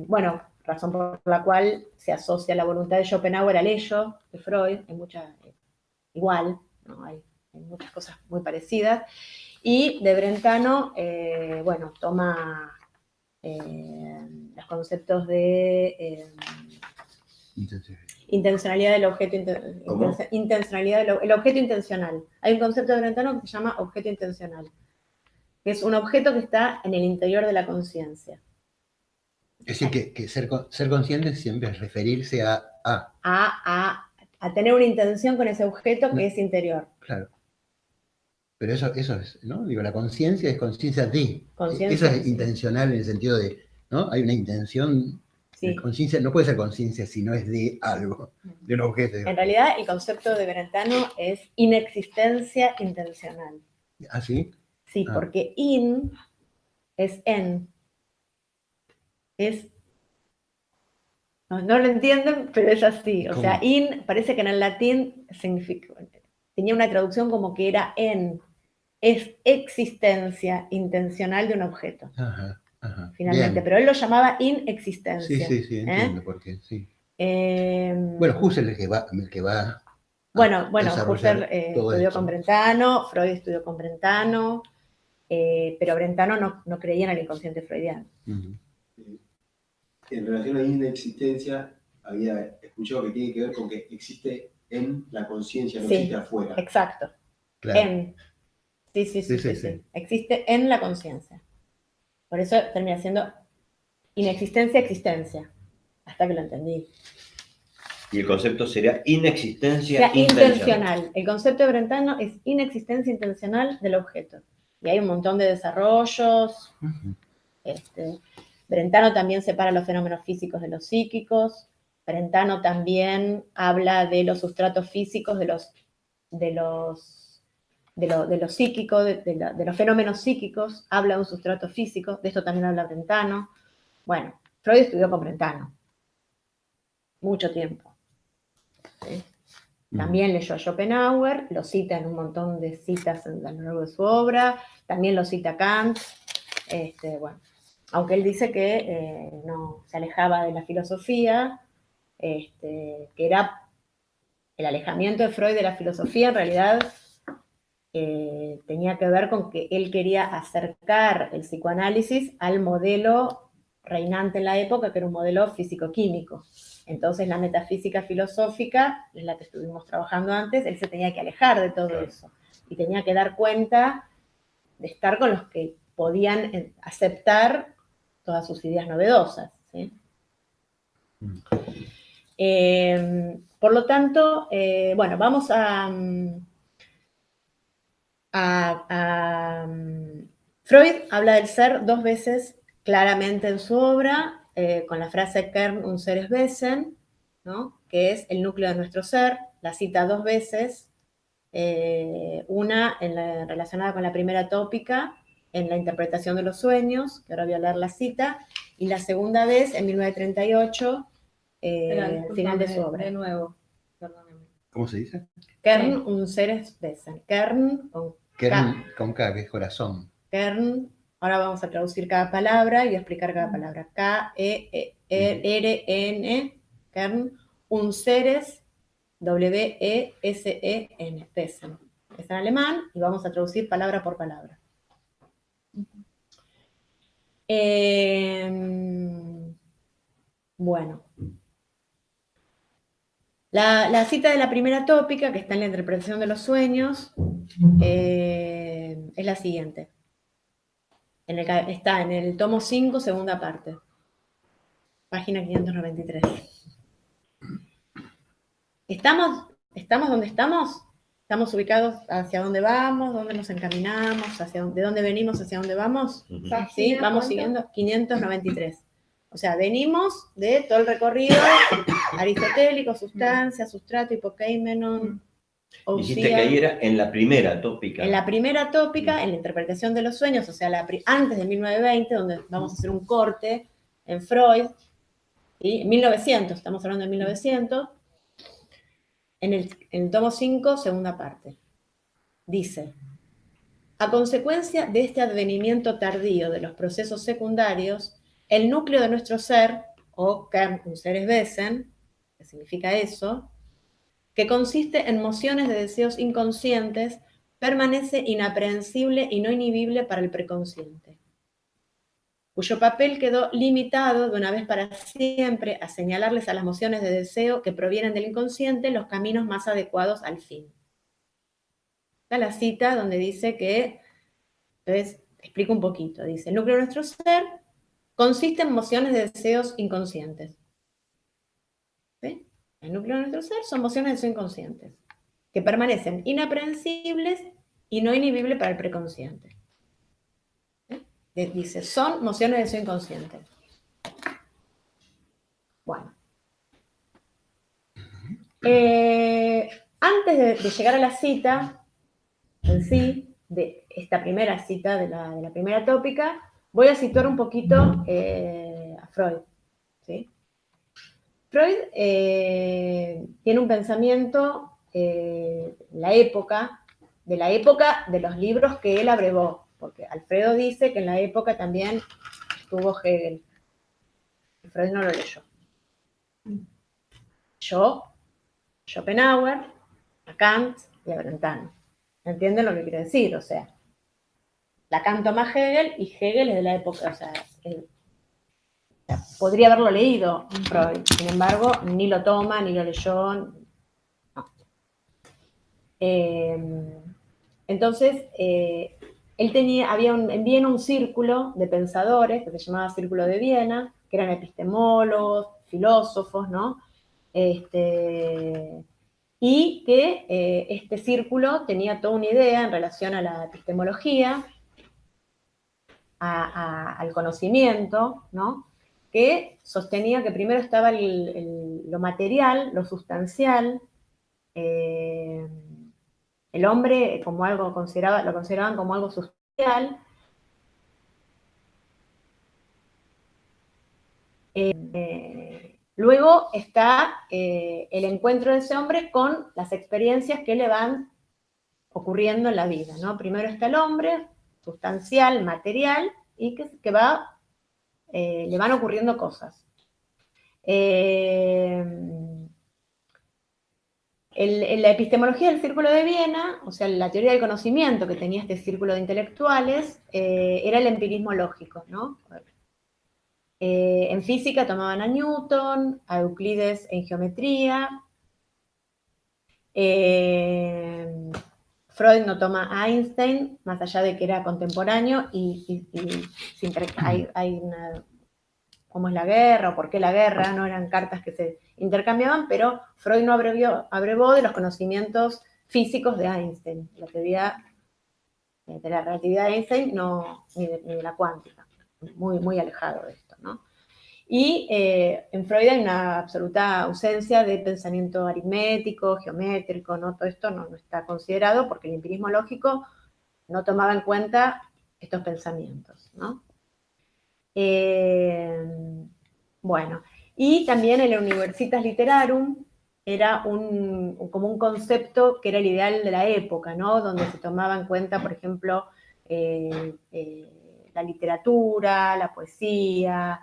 Bueno, razón por la cual se asocia la voluntad de Schopenhauer al ello de Freud, hay mucha, igual, ¿no? Hay muchas cosas muy parecidas, y de Brentano, bueno, toma los conceptos de intencionalidad del objeto, intencionalidad el objeto intencional. Hay un concepto de Brentano que se llama objeto intencional, que es un objeto que está en el interior de la conciencia. Es decir, que ser consciente siempre es referirse a tener una intención con ese objeto que es interior. Claro. Pero eso es, ¿no? Digo, la conciencia es conciencia de. Conciencia, eso es intencional en el sentido de, ¿no? Hay una intención. Sí. Conciencia no puede ser conciencia si no es de algo, de un objeto. En realidad, el concepto de Brentano es inexistencia intencional. ¿Ah, sí? Sí, porque es en. No lo entienden, pero es así. O sea, ¿Cómo? in, parece que en el latín tenía una traducción como que era en. Es existencia intencional de un objeto, Ajá, ajá. finalmente. Bien. Pero él lo llamaba Sí, inexistencia. sí, entiendo por qué, sí. Eh, Bueno, Husserl es el que va a bueno, desarrollar Husserl todo estudió esto, con ¿no? Brentano, Freud estudió con Brentano, pero Brentano no creía en el inconsciente freudiano. Ujú. En relación a la inexistencia, había escuchado que tiene que ver con que existe en la conciencia, no Sí, existe afuera. exacto. Claro. En. Sí. Sí, sí, sí. Existe en la conciencia. Por eso termina siendo inexistencia, existencia. Hasta que lo entendí. Y el concepto sería inexistencia Sea intencional. intencional. El concepto de Brentano es inexistencia intencional del objeto. Y hay un montón de desarrollos. Ujú. Brentano también separa los fenómenos físicos de los psíquicos. Brentano también habla de los sustratos físicos, de lo psíquico, de los fenómenos psíquicos. Habla de un sustrato físico. De esto también habla Brentano. Bueno, Freud estudió con Brentano. Mucho tiempo. ¿Sí? También leyó a Schopenhauer, lo cita en un montón de citas a lo largo de su obra, también lo cita Kant, bueno, aunque él dice que no se alejaba de la filosofía, que era el alejamiento de Freud de la filosofía, en realidad tenía que ver con que él quería acercar el psicoanálisis al modelo reinante en la época, que era un modelo físico-químico. Entonces la metafísica filosófica, en la que estuvimos trabajando antes, él se tenía que alejar de todo eso y tenía que dar cuenta de estar con los que podían aceptar todas sus ideas novedosas. ¿Sí? Por lo tanto, bueno, vamos Freud habla del ser dos veces claramente en su obra, con la frase Kern und seres Wesen, ¿no? Que es el núcleo de nuestro ser, la cita dos veces, una relacionada con la primera tópica, en la interpretación de los sueños, que ahora voy a leer la cita, y la segunda vez en 1938, al final de su obra. De nuevo, perdóname. ¿Cómo se dice? Kern und seres Wesen. Kern con Kern con K, que es corazón. Kern, ahora vamos a traducir cada palabra y a explicar cada palabra. K-E-R-N, Kern, un seres, W-E-S-E-N, Wesen. Es en alemán y vamos a traducir palabra por palabra. Bueno. La cita de la primera tópica, que está en la interpretación de los sueños, es la siguiente. Está en el tomo 5, segunda parte. Página 593. ¿Estamos donde estamos? ¿Estamos ubicados hacia dónde vamos? ¿Dónde nos encaminamos? ¿De dónde venimos? ¿Hacia dónde vamos? ¿Sí? Vamos siguiendo. 593. O sea, venimos de todo el recorrido aristotélico, sustancia, sustrato, hipokeimenon, Dijiste que ahí era en la primera tópica. En la primera tópica, en la interpretación de los sueños, o sea, antes de 1920, donde vamos a hacer un corte en Freud, ¿sí? En 1900, estamos hablando de 1900, en el tomo 5, segunda parte. Dice, a consecuencia de este advenimiento tardío de los procesos secundarios, el núcleo de nuestro ser, o Kern und seres Wesen, que significa eso, que consiste en mociones de deseos inconscientes, permanece inaprehensible y no inhibible para el preconsciente, cuyo papel quedó limitado de una vez para siempre a señalarles a las mociones de deseo que provienen del inconsciente los caminos más adecuados al fin. Está la cita donde dice que, entonces, explico un poquito, dice, el núcleo de nuestro ser consiste en mociones de deseos inconscientes. ¿Sí? El núcleo de nuestro ser son mociones de deseos inconscientes, que permanecen inaprehensibles y no inhibibles para el preconsciente. Dice, son mociones de deseo inconsciente. Bueno. Antes de llegar a la cita en sí, de esta primera cita de la primera tópica, voy a situar un poquito a Freud, ¿sí? Freud tiene un pensamiento de la época de los libros que él abrevó, porque Alfredo dice que en la época también estuvo Hegel, y Freud no lo leyó. Yo, Schopenhauer, a Kant y a Brentano. ¿Entienden lo que quiero decir? O sea, Lacan toma Hegel y Hegel es de la época, o sea, podría haberlo leído Freud, sin embargo, ni lo toma, ni lo leyó. No. Entonces, había en un círculo de pensadores que se llamaba Círculo de Viena, que eran epistemólogos, filósofos, ¿no? Y que este círculo tenía toda una idea en relación a la epistemología, al conocimiento, ¿no? Que sostenía que primero estaba lo material, lo sustancial, el hombre como algo lo consideraban como algo sustancial, luego está el encuentro de ese hombre con las experiencias que le van ocurriendo en la vida, ¿no? Primero está el hombre, sustancial, material, y que le van ocurriendo cosas. La epistemología del Círculo de Viena, o sea, la teoría del conocimiento que tenía este círculo de intelectuales, era el empirismo lógico, ¿no? En física tomaban a Newton, a Euclides en geometría. Freud no toma a Einstein, más allá de que era contemporáneo, y hay una, cómo es la guerra, o por qué la guerra, no eran cartas que se intercambiaban, pero Freud no abrevó de los conocimientos físicos de Einstein, la teoría de la relatividad de Einstein, ni de la cuántica, muy, muy alejado de esto, ¿no? Y en Freud hay una absoluta ausencia de pensamiento aritmético, geométrico, ¿no? Todo esto no está considerado porque el empirismo lógico no tomaba en cuenta estos pensamientos, ¿no? Bueno, y también el Universitas Literarum era como un concepto que era el ideal de la época, ¿no? Donde se tomaba en cuenta, por ejemplo, la literatura, la poesía,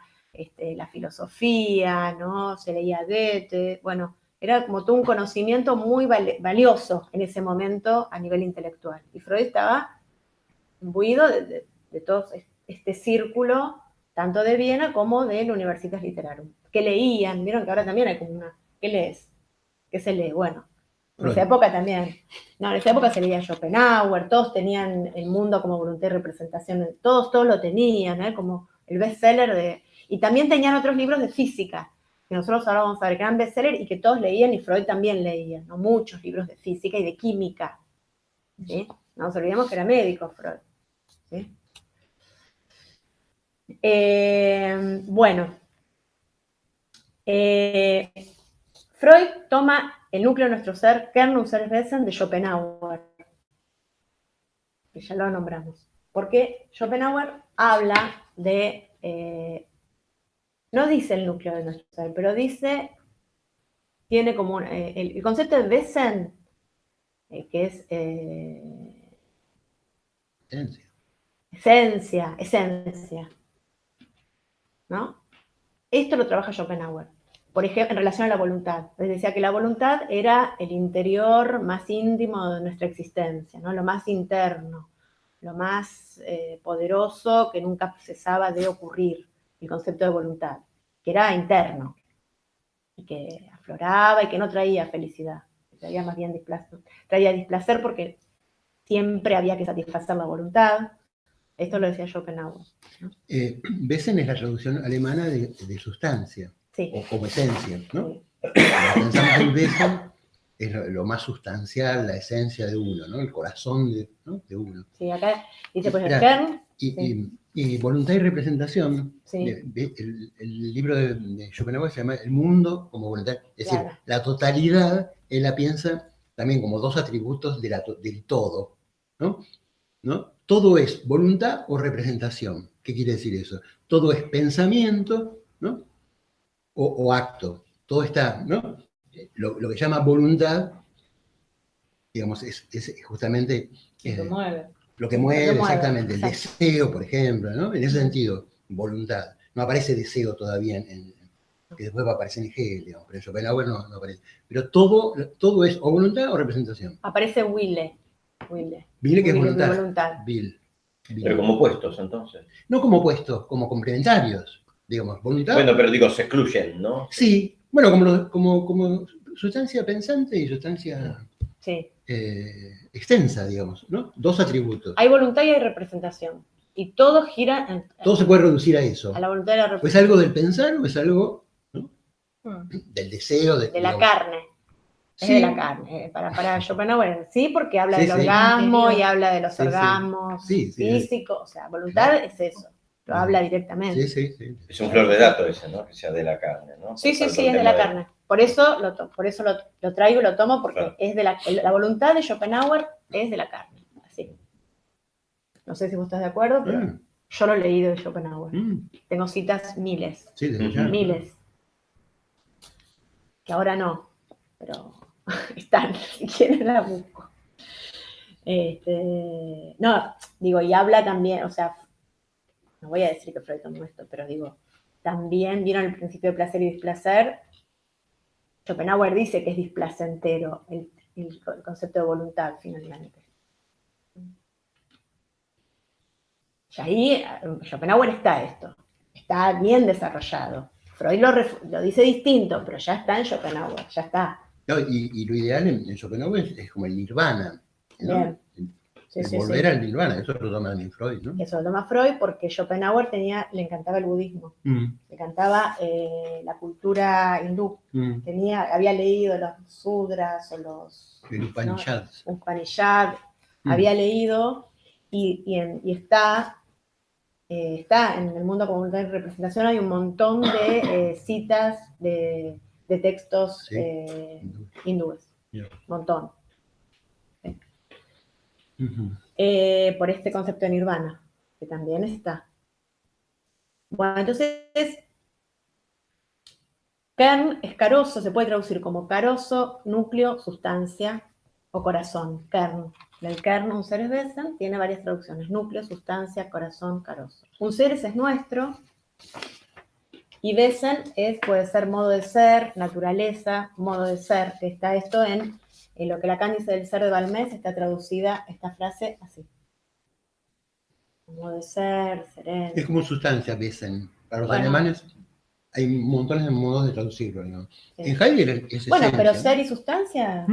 la filosofía, ¿no? Se leía Goethe, bueno, era como todo un conocimiento muy valioso en ese momento a nivel intelectual. Y Freud estaba imbuido de todo este círculo, tanto de Viena como del Universitas Literarum, que leían, vieron que ahora también hay como una, ¿qué lees? ¿Qué se lee? Bueno, en esa época también, no, en esa época se leía Schopenhauer, todos tenían el mundo como voluntad y representación, todos lo tenían, ¿eh? Como el bestseller y también tenían otros libros de física, que nosotros ahora vamos a ver que eran bestseller y que todos leían, y Freud también leía, ¿no? Muchos libros de física y de química, ¿sí? No nos olvidemos que era médico Freud, ¿sí? Bueno, Freud toma el núcleo de nuestro ser, Kern unseres Wesen, de Schopenhauer, que ya lo nombramos, porque Schopenhauer habla de, no dice el núcleo de nuestro ser, pero tiene como el concepto de Wesen, que es esencia, ¿no? Esto lo trabaja Schopenhauer, por ejemplo, en relación a la voluntad. Les decía que la voluntad era el interior más íntimo de nuestra existencia, ¿no? Lo más interno, lo más poderoso que nunca cesaba de ocurrir, el concepto de voluntad, que era interno, y que afloraba y que no traía felicidad, traía más bien traía displacer porque siempre había que satisfacer la voluntad. Esto lo decía Schopenhauer, ¿no? Wesen es la traducción alemana de sustancia, sí, o como esencia, ¿no? Sí. Cuando pensamos en Wesen, es lo más sustancial, la esencia de uno, ¿no? El corazón de uno. Sí, acá dice, pues, el Kern. Y voluntad y representación, Sí. el libro de Schopenhauer se llama El mundo como voluntad. Es decir, Claro. la totalidad, él la piensa también como dos atributos del todo, ¿no? Todo es voluntad o representación. ¿Qué quiere decir eso? Todo es pensamiento, ¿no? O acto. Todo está, ¿no? Lo que llama voluntad, digamos, es justamente Que te mueve. lo que Lo mueve, que mueve, exactamente, el exacto. deseo, por ejemplo, ¿no? En ese sentido, voluntad. No aparece deseo todavía, que después va a aparecer en Hegel, digamos, pero en Schopenhauer no aparece. Pero todo es o voluntad o representación. Aparece Wille. Will, que es Will voluntad. Will. Pero como opuestos, entonces. No como opuestos, como complementarios, digamos, voluntad. Bueno, pero digo, se excluyen, ¿no? Sí, bueno, como sustancia pensante y sustancia Sí. extensa, digamos, ¿no? Dos atributos. Hay voluntad y hay representación. Y todo gira Todo se puede reducir a eso. a la voluntad y la ¿O es representación. algo del pensar o es algo, ¿no? Mm. Del deseo? De la digamos. carne. Es Sí. de la carne. Para Schopenhauer, sí, porque habla Sí, del sí. orgasmo y Interior. habla de los Sí, sí. orgasmos Sí, sí. físicos. O sea, voluntad es eso. Lo habla directamente. Sí. Es un flor de dato ese, ¿no? Que sea de la carne, ¿no? Sí, Por tanto, es el de tema la carne. Por eso lo traigo y lo tomo porque Claro. es de la voluntad de Schopenhauer es de la carne. Así. No sé si vos estás de acuerdo, pero yo lo he leído de Schopenhauer. Tengo citas miles. Sí, desde ya. Miles. Que ahora no, pero están, si quieren las busco. No, digo, y habla también, o sea, no voy a decir que Freud tomó esto, pero digo, también vieron el principio de placer y displacer. Schopenhauer dice que es displacentero el concepto de voluntad, finalmente. Y ahí, Schopenhauer está esto, está bien desarrollado. Freud lo dice distinto, pero ya está en Schopenhauer, ya está. No, y lo ideal en Schopenhauer es como el nirvana, ¿no? Bien. Sí, el sí, volver sí. al nirvana, eso lo toma también Freud, ¿no? Eso lo toma Freud porque Schopenhauer le encantaba el budismo, le encantaba la cultura hindú. Había leído los sudras o los El Upanishad. Upanishad, había leído y está en el mundo como de representación, hay un montón de citas de textos Sí. hindúes, Yeah. un montón. Ujú. Por este concepto de nirvana, que también está. Bueno, entonces, kern es carozo, se puede traducir como carozo, núcleo, sustancia o corazón. Kern. El kern, un ser es Wesen, tiene varias traducciones. Núcleo, sustancia, corazón, carozo. Un ser es nuestro. Y Wesen puede ser modo de ser, naturaleza, modo de ser. Que está esto en lo que Lacan dice del ser de Balmés, está traducida esta frase así. Modo de ser, sereno. Es como sustancia, Wesen. Para los Bueno. alemanes hay montones de modos de traducirlo, ¿no? Sí. En Heidegger es Bueno, esencia. pero ser y sustancia.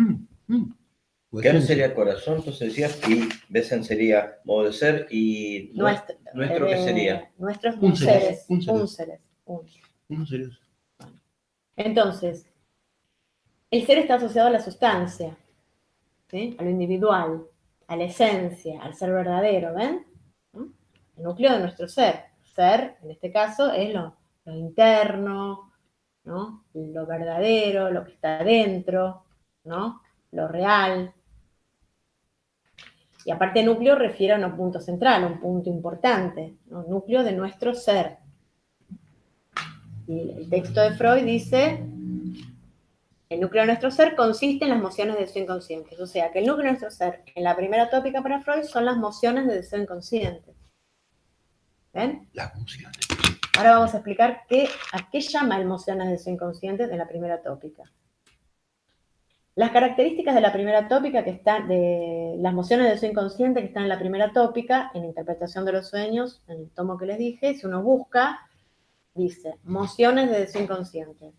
O Kern esencia. sería corazón, entonces decías, y Wesen sería modo de ser, y nuestro ¿qué sería? Nuestros Únceres. únceres. No sé. Entonces, el ser está asociado a la sustancia, ¿sí? A lo individual, a la esencia, al ser verdadero, ¿ven? ¿No? El núcleo de nuestro ser. Ser, en este caso, es lo interno, ¿no? Lo verdadero, lo que está dentro, ¿no? Lo real. Y aparte núcleo refiere a un punto central, a un punto importante, ¿no? Núcleo de nuestro ser. Y el texto de Freud dice, el núcleo de nuestro ser consiste en las mociones de deseo inconsciente. O sea, que el núcleo de nuestro ser, en la primera tópica para Freud, son las mociones de deseo inconsciente. ¿Ven? Las emociones. Ahora vamos a explicar a qué llama emociones de deseo inconsciente de la primera tópica. Las características de la primera tópica que están, de las mociones de deseo inconsciente que están en la primera tópica, en interpretación de los sueños, en el tomo que les dije, si uno busca, dice, mociones de deseo inconsciente.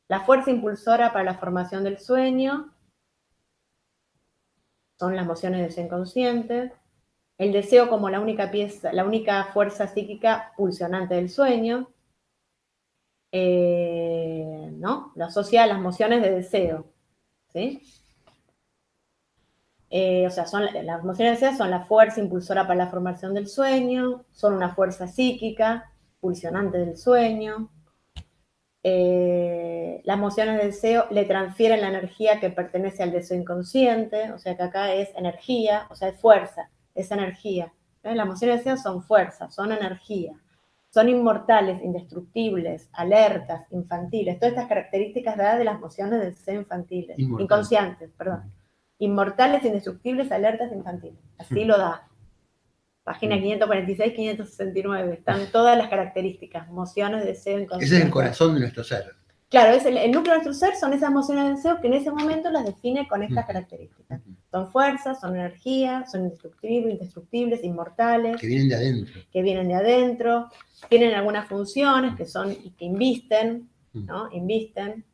La fuerza impulsora para la formación del sueño son las mociones de deseo inconsciente. El deseo como la única fuerza psíquica pulsionante del sueño. ¿No? Lo asocia a las mociones de deseo. ¿Sí? O sea, las emociones de deseo son la fuerza impulsora para la formación del sueño, son una fuerza psíquica, pulsionante del sueño. Las emociones de deseo le transfieren la energía que pertenece al deseo inconsciente, o sea que acá es energía, o sea, es fuerza, es energía. Las emociones de deseo son fuerza, son energía, son inmortales, indestructibles, alertas, infantiles. Todas estas características dadas de las emociones de deseo infantiles, inconscientes, perdón. Inmortales, indestructibles, alertas, infantiles. Así lo da. Página 546, 569. Están todas las características, emociones, deseo, inconsciente. Ese es el corazón de nuestro ser. Claro, es el núcleo de nuestro ser, son esas emociones de deseo que en ese momento las define con estas características. Son fuerzas, son energía, son indestructibles, indestructibles, inmortales. Que vienen de adentro. Que vienen de adentro, tienen algunas funciones que son y que invisten, ¿no? Invisten,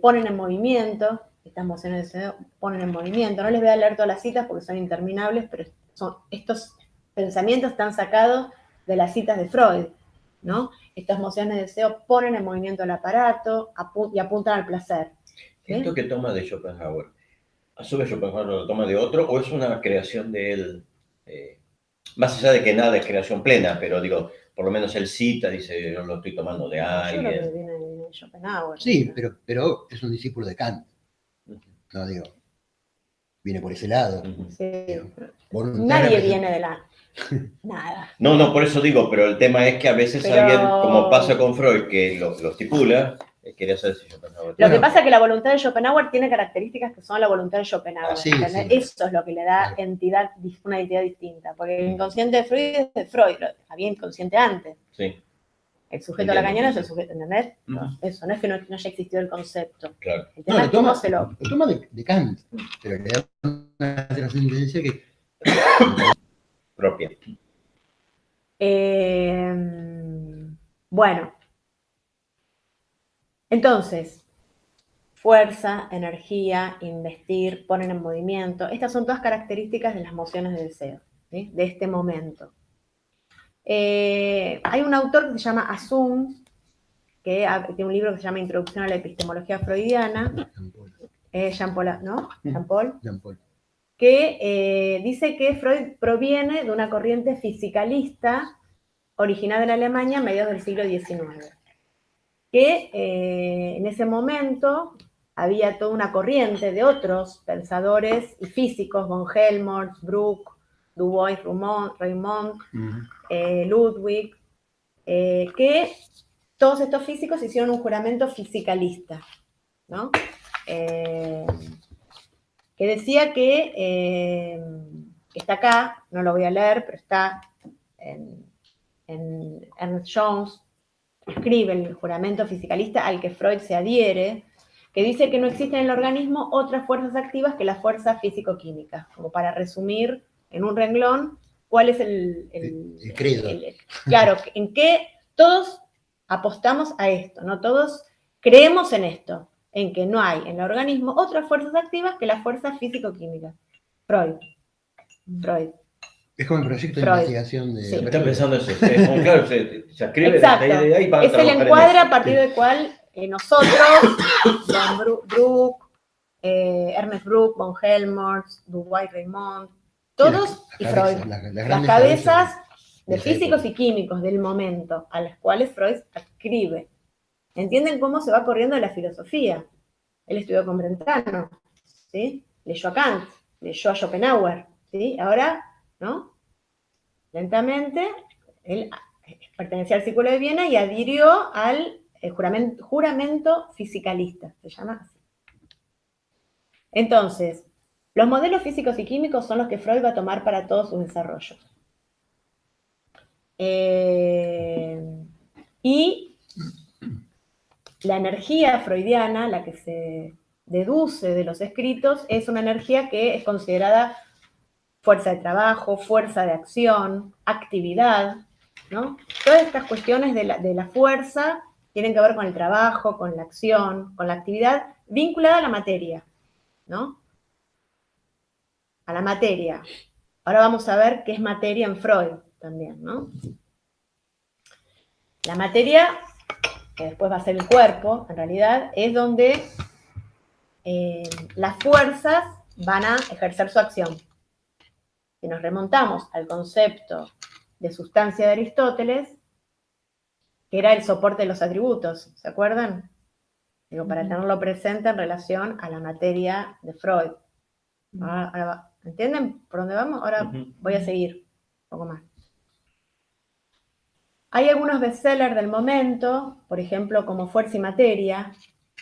ponen en movimiento, estas emociones de deseo ponen en movimiento. No les voy a leer todas las citas porque son interminables, pero estos pensamientos están sacados de las citas de Freud, ¿no? Estas emociones de deseo ponen en movimiento el aparato y apuntan al placer. ¿Sí? ¿Esto que toma de Schopenhauer, a su vez Schopenhauer lo toma de otro o es una creación de él? Más allá de que nada es creación plena, pero digo, por lo menos él cita, dice, yo lo estoy tomando de alguien. Yo creo que viene de Schopenhauer. Sí, pero es un discípulo de Kant. No digo, viene por ese lado. Sí. Digo, Nadie viene de la... Nada. No, por eso digo, pero el tema es que a veces alguien, como pasa con Freud, que lo estipula, quería saber si Schopenhauer. Lo que pasa es que la voluntad de Schopenhauer tiene características que son la voluntad de Schopenhauer. Sí. Eso es lo que le da una entidad distinta. Porque el inconsciente de Freud es de Freud, había inconsciente antes. Sí. El sujeto a la cañona es el sujeto, ¿entendés? Eso, no es que no haya existido el concepto. Claro. El tema es cómo se lo toma de Kant, pero le da una trascendencia que... propia. Bueno. Entonces, fuerza, energía, investir, ponen en movimiento. Estas son todas características de las emociones de deseo, ¿sí? De este momento. Hay un autor que se llama Asum, que tiene un libro que se llama Introducción a la Epistemología Freudiana. Jean-Paul, ¿no? Jean-Paul. Que dice que Freud proviene de una corriente fisicalista originada en Alemania a mediados del siglo XIX. Que en ese momento había toda una corriente de otros pensadores y físicos, von Helmholtz, Brooke, Du Bois, Reymond, Ludwig, que todos estos físicos hicieron un juramento fisicalista, ¿no? Que decía que está acá, no lo voy a leer, pero está en Ernest Jones, escribe el juramento fisicalista al que Freud se adhiere, que dice que no existen en el organismo otras fuerzas activas que las fuerzas físico-químicas. Como para resumir en un renglón, ¿cuál es el credo? Claro, en qué todos apostamos a esto, ¿no? Todos creemos en esto, en que no hay en el organismo otras fuerzas activas que las fuerzas físico-químicas. Freud. Es como el proyecto de investigación de... Sí. Está pensando eso. Claro, se escribe exacto. esta idea y va a es el encuadre a partir del cual nosotros, Brooke, Ernest Brooke, von Helmholtz, Du Bois, Reymond, todos y Freud. Las cabezas de físicos y químicos del momento a las cuales Freud adscribe. ¿Entienden cómo se va corriendo de la filosofía? Él estudió con Brentano, ¿sí? Leyó a Kant, leyó a Schopenhauer, ¿sí? Ahora, ¿no? Lentamente, él pertenecía al Círculo de Viena y adhirió al juramento fisicalista, se llama así. Entonces, los modelos físicos y químicos son los que Freud va a tomar para todos sus desarrollos. Y la energía freudiana, la que se deduce de los escritos, es una energía que es considerada fuerza de trabajo, fuerza de acción, actividad, ¿no? Todas estas cuestiones de la fuerza tienen que ver con el trabajo, con la acción, con la actividad vinculada a la materia, ¿no? A la materia. Ahora vamos a ver qué es materia en Freud también, ¿no? La materia, que después va a ser el cuerpo, en realidad, es donde las fuerzas van a ejercer su acción. Si nos remontamos al concepto de sustancia de Aristóteles, que era el soporte de los atributos, ¿se acuerdan? Digo, para tenerlo presente en relación a la materia de Freud. Ahora, ¿entienden por dónde vamos? Ahora voy a seguir. poco más. Hay algunos bestsellers del momento, por ejemplo, como Fuerza y Materia,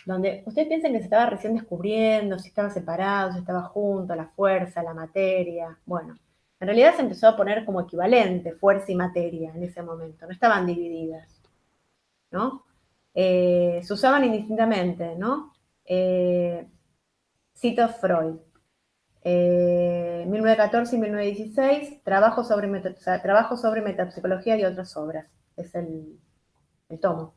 donde ustedes piensan que se estaba recién descubriendo, si estaba separado, si estaba junto, la fuerza, la materia. Bueno, en realidad se empezó a poner como equivalente fuerza y materia en ese momento, no estaban divididas, ¿no? Se usaban indistintamente, ¿no? Cito Freud. 1914 y 1916, trabajo sobre metapsicología y otras obras. Es el tomo.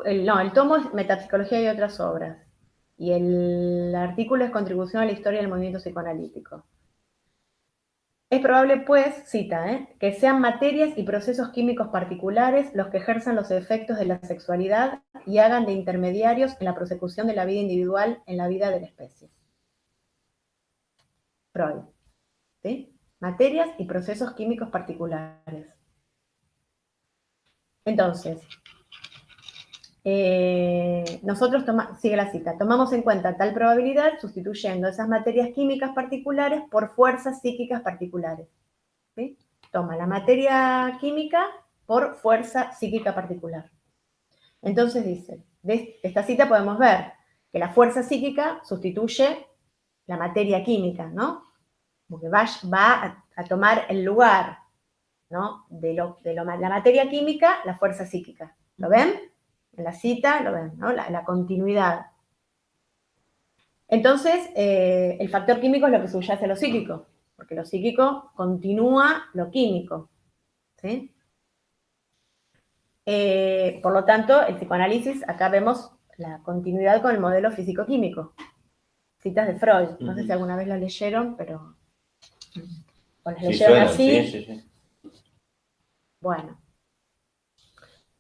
El tomo es Metapsicología y otras obras. Y el artículo es Contribución a la historia del movimiento psicoanalítico. Es probable, pues, cita, que sean materias y procesos químicos particulares los que ejerzan los efectos de la sexualidad y hagan de intermediarios en la prosecución de la vida individual en la vida de la especie. Freud. ¿Sí? Materias y procesos químicos particulares. Entonces, nosotros, sigue la cita, tomamos en cuenta tal probabilidad sustituyendo esas materias químicas particulares por fuerzas psíquicas particulares. ¿Sí? Toma la materia química por fuerza psíquica particular. Entonces dice, de esta cita podemos ver que la fuerza psíquica sustituye la materia química, ¿no? Porque va a tomar el lugar, ¿no? de la materia química, la fuerza psíquica. ¿Lo ven? En la cita, lo ven, ¿no? La continuidad. Entonces, el factor químico es lo que subyace a lo psíquico, porque lo psíquico continúa lo químico, ¿sí? Por lo tanto, el psicoanálisis, acá vemos la continuidad con el modelo físico-químico. Citas de Freud, no sé si alguna vez lo leyeron, pero... o las leyeron suena, así. sí. Bueno.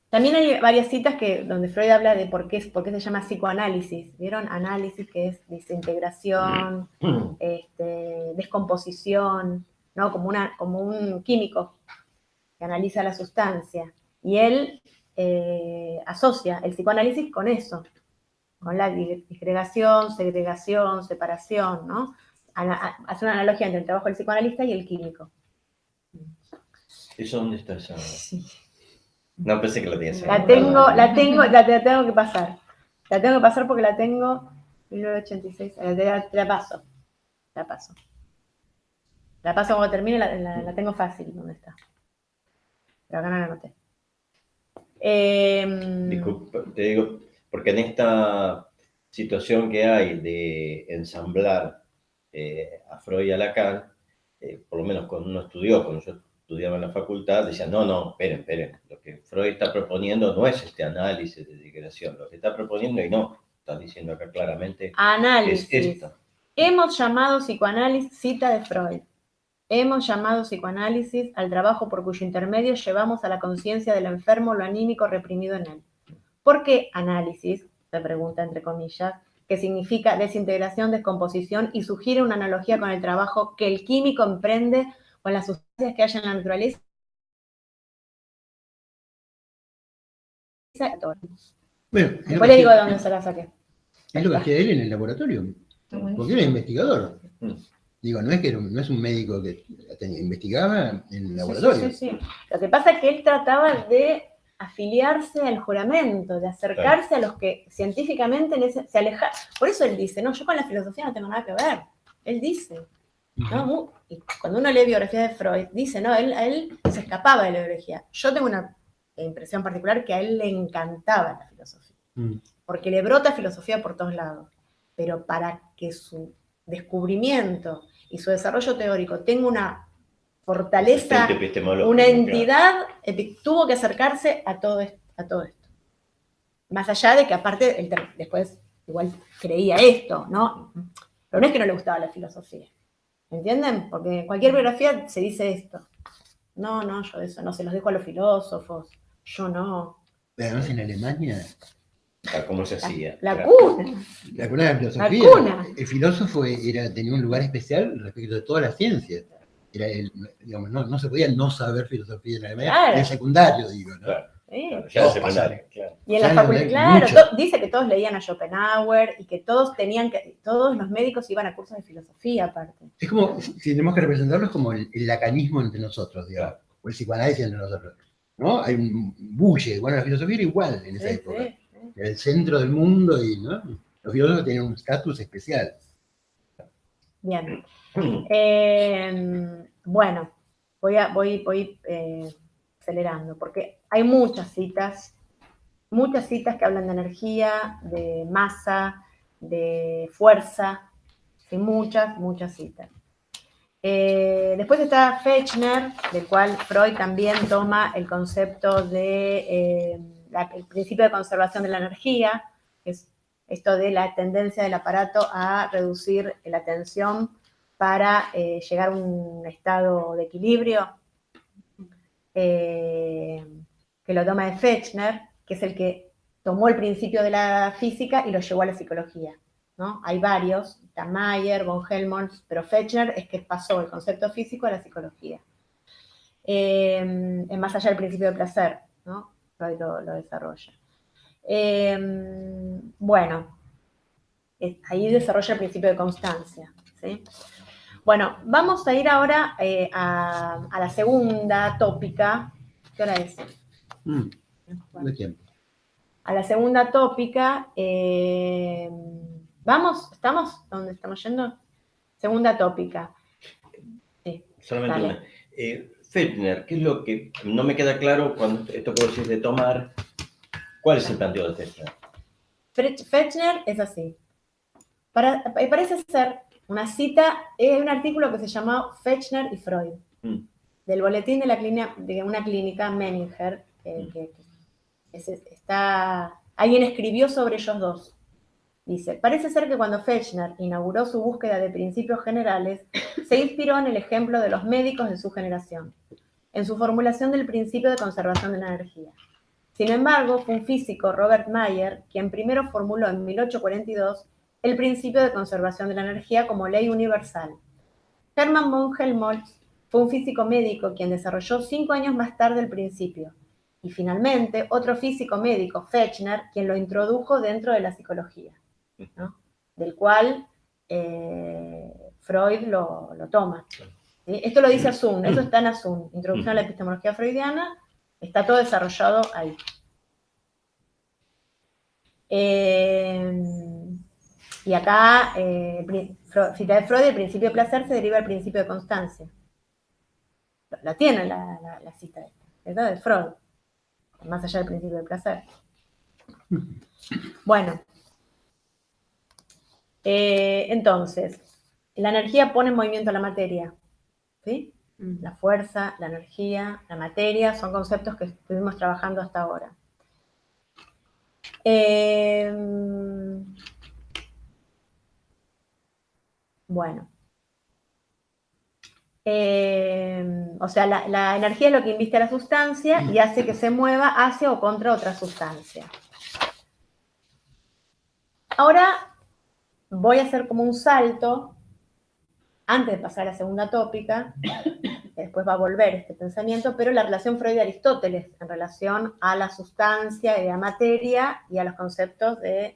También hay varias citas donde Freud habla de por qué se llama psicoanálisis. ¿Vieron? Análisis, que es desintegración, descomposición, ¿no? Como un químico que analiza la sustancia. Y él asocia el psicoanálisis con eso, con la disgregación, segregación, separación, ¿no? Hace una analogía entre el trabajo del psicoanalista y el químico. ¿Eso dónde está esa? Sí. No, pensé que lo tenías. La tengo que pasar. La tengo que pasar porque la tengo 1986. La paso. La paso cuando termine, la tengo fácil. ¿Dónde está? Pero acá no la anoté. Disculpa, te digo, porque en esta situación que hay de ensamblar a Freud y a Lacan, por lo menos cuando uno estudió, cuando yo estudiaba en la facultad, decían, no, esperen, lo que Freud está proponiendo no es este análisis de disgregación, lo que está proponiendo, y no, están diciendo acá claramente, análisis. Es esto. Hemos llamado psicoanálisis, cita de Freud, hemos llamado psicoanálisis al trabajo por cuyo intermedio llevamos a la conciencia del enfermo lo anímico reprimido en él. ¿Por qué análisis? Se pregunta entre comillas, que significa desintegración, descomposición, y sugiere una analogía con el trabajo que el químico emprende con las sustancias que hay en la naturaleza. Bueno, después le digo de dónde se la saqué. Es lo que hacía él en el laboratorio, porque era investigador. Digo, no es un médico que investigaba en el laboratorio. Sí. Lo que pasa es que él trataba de afiliarse al juramento, de acercarse a los que científicamente se alejaban. Por eso él dice, no, yo con la filosofía no tengo nada que ver. Él dice, ¿no? Y cuando uno lee biografía de Freud, dice, no, él se escapaba de la biología. Yo tengo una impresión particular que a él le encantaba la filosofía, porque le brota filosofía por todos lados. Pero para que su descubrimiento y su desarrollo teórico tenga una fortaleza, una entidad, tuvo que acercarse a todo esto. Más allá de que aparte, él después igual creía esto, ¿no? Pero no es que no le gustaba la filosofía. ¿Entienden? Porque en cualquier biografía se dice esto. No, yo eso no se los dejo a los filósofos. Yo no. Pero además en Alemania... ¿Cómo se hacía? La cuna. La cuna de la filosofía. La cuna. El filósofo tenía un lugar especial respecto de todas las ciencias. No se podía no saber filosofía en Alemania, claro. en el secundario, digo, ¿no? Claro. ¿sí? Ya Oh, secundaria, claro. Y en Ya la lo facultad, leen claro, mucho. dice que todos leían a Schopenhauer y que todos todos los médicos iban a cursos de filosofía aparte. Es como, si tenemos que representarlo, es como el lacanismo entre nosotros, digamos, o el psicoanálisis entre nosotros, ¿no? Hay un bulle, bueno, la filosofía era igual en esa Sí, época, sí, sí. era el centro del mundo y, ¿no? Los filósofos tenían un estatus especial. Bien. Bueno, voy acelerando, porque hay muchas citas que hablan de energía, de masa, de fuerza, sí, muchas citas. Después está Fechner, del cual Freud también toma el concepto de el principio de conservación de la energía, que es esto de la tendencia del aparato a reducir la tensión para llegar a un estado de equilibrio, que lo toma de Fechner, que es el que tomó el principio de la física y lo llevó a la psicología, ¿no? Hay varios, está Mayer, von Helmholtz, pero Fechner es que pasó el concepto físico a la psicología. Más allá del principio de placer, ¿no? Freud lo desarrolla. Bueno, ahí desarrolla el principio de constancia, ¿sí? Bueno, vamos a ir ahora a la segunda tópica. ¿Qué hora es? De tiempo. A la segunda tópica. ¿Estamos? ¿Dónde estamos yendo? Segunda tópica. Sí, Solamente dale. una. Fechner, ¿qué es lo que no me queda claro cuando esto que vos decís de tomar? ¿Cuál es el planteo de Fechner? Fechner es así. Parece ser una cita, un artículo que se llamó Fechner y Freud, del boletín de una clínica Menninger, alguien escribió sobre ellos dos. Dice, parece ser que cuando Fechner inauguró su búsqueda de principios generales, se inspiró en el ejemplo de los médicos de su generación, en su formulación del principio de conservación de la energía. Sin embargo, fue un físico, Robert Mayer, quien primero formuló en 1842 el principio de conservación de la energía como ley universal. Hermann von Helmholtz fue un físico médico quien desarrolló 5 años más tarde el principio. Y finalmente, otro físico médico, Fechner, quien lo introdujo dentro de la psicología, ¿no? Del cual Freud lo toma. ¿Sí? Esto lo dice Asun, eso está en Asun, Introducción a la Epistemología Freudiana, está todo desarrollado ahí. Y acá, cita de Freud, el principio de placer se deriva del principio de constancia. La tiene la cita esta, de Freud, más allá del principio de placer. Bueno, entonces, la energía pone en movimiento a la materia, ¿sí? La fuerza, la energía, la materia, son conceptos que estuvimos trabajando hasta ahora. Bueno. O sea, la energía es lo que inviste a la sustancia y hace que se mueva hacia o contra otra sustancia. Ahora voy a hacer como un salto, antes de pasar a la segunda tópica, que después va a volver este pensamiento, pero la relación Freud-Aristóteles en relación a la sustancia y a la materia y a los conceptos del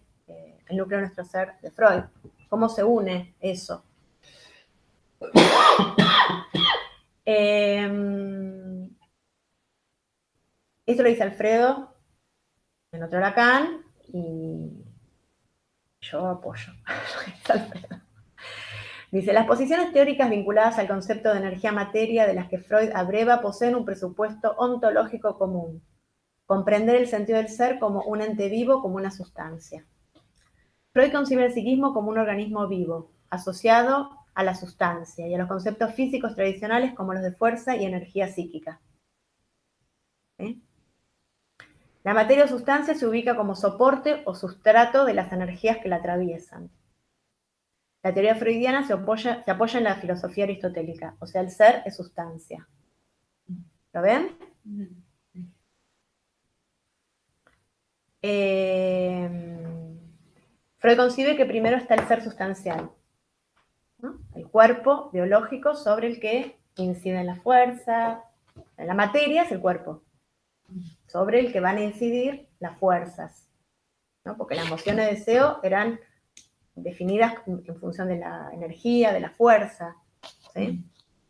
núcleo de nuestro ser de Freud. ¿Cómo se une eso? Esto lo dice Alfredo en otro Lacan y yo apoyo lo que dice Alfredo. Dice, las posiciones teóricas vinculadas al concepto de energía-materia de las que Freud abreva poseen un presupuesto ontológico común. Comprender el sentido del ser como un ente vivo, como una sustancia. Freud concibe el psiquismo como un organismo vivo, asociado a la sustancia y a los conceptos físicos tradicionales como los de fuerza y energía psíquica. ¿Sí? La materia o sustancia se ubica como soporte o sustrato de las energías que la atraviesan. La teoría freudiana se apoya en la filosofía aristotélica, o sea, el ser es sustancia. ¿Lo ven? Freud concibe que primero está el ser sustancial, ¿no? El cuerpo biológico sobre el que incide la fuerza. La materia es el cuerpo. sobre el que van a incidir las fuerzas, ¿no? Porque las emociones de deseo eran definidas en función de la energía, de la fuerza, ¿sí?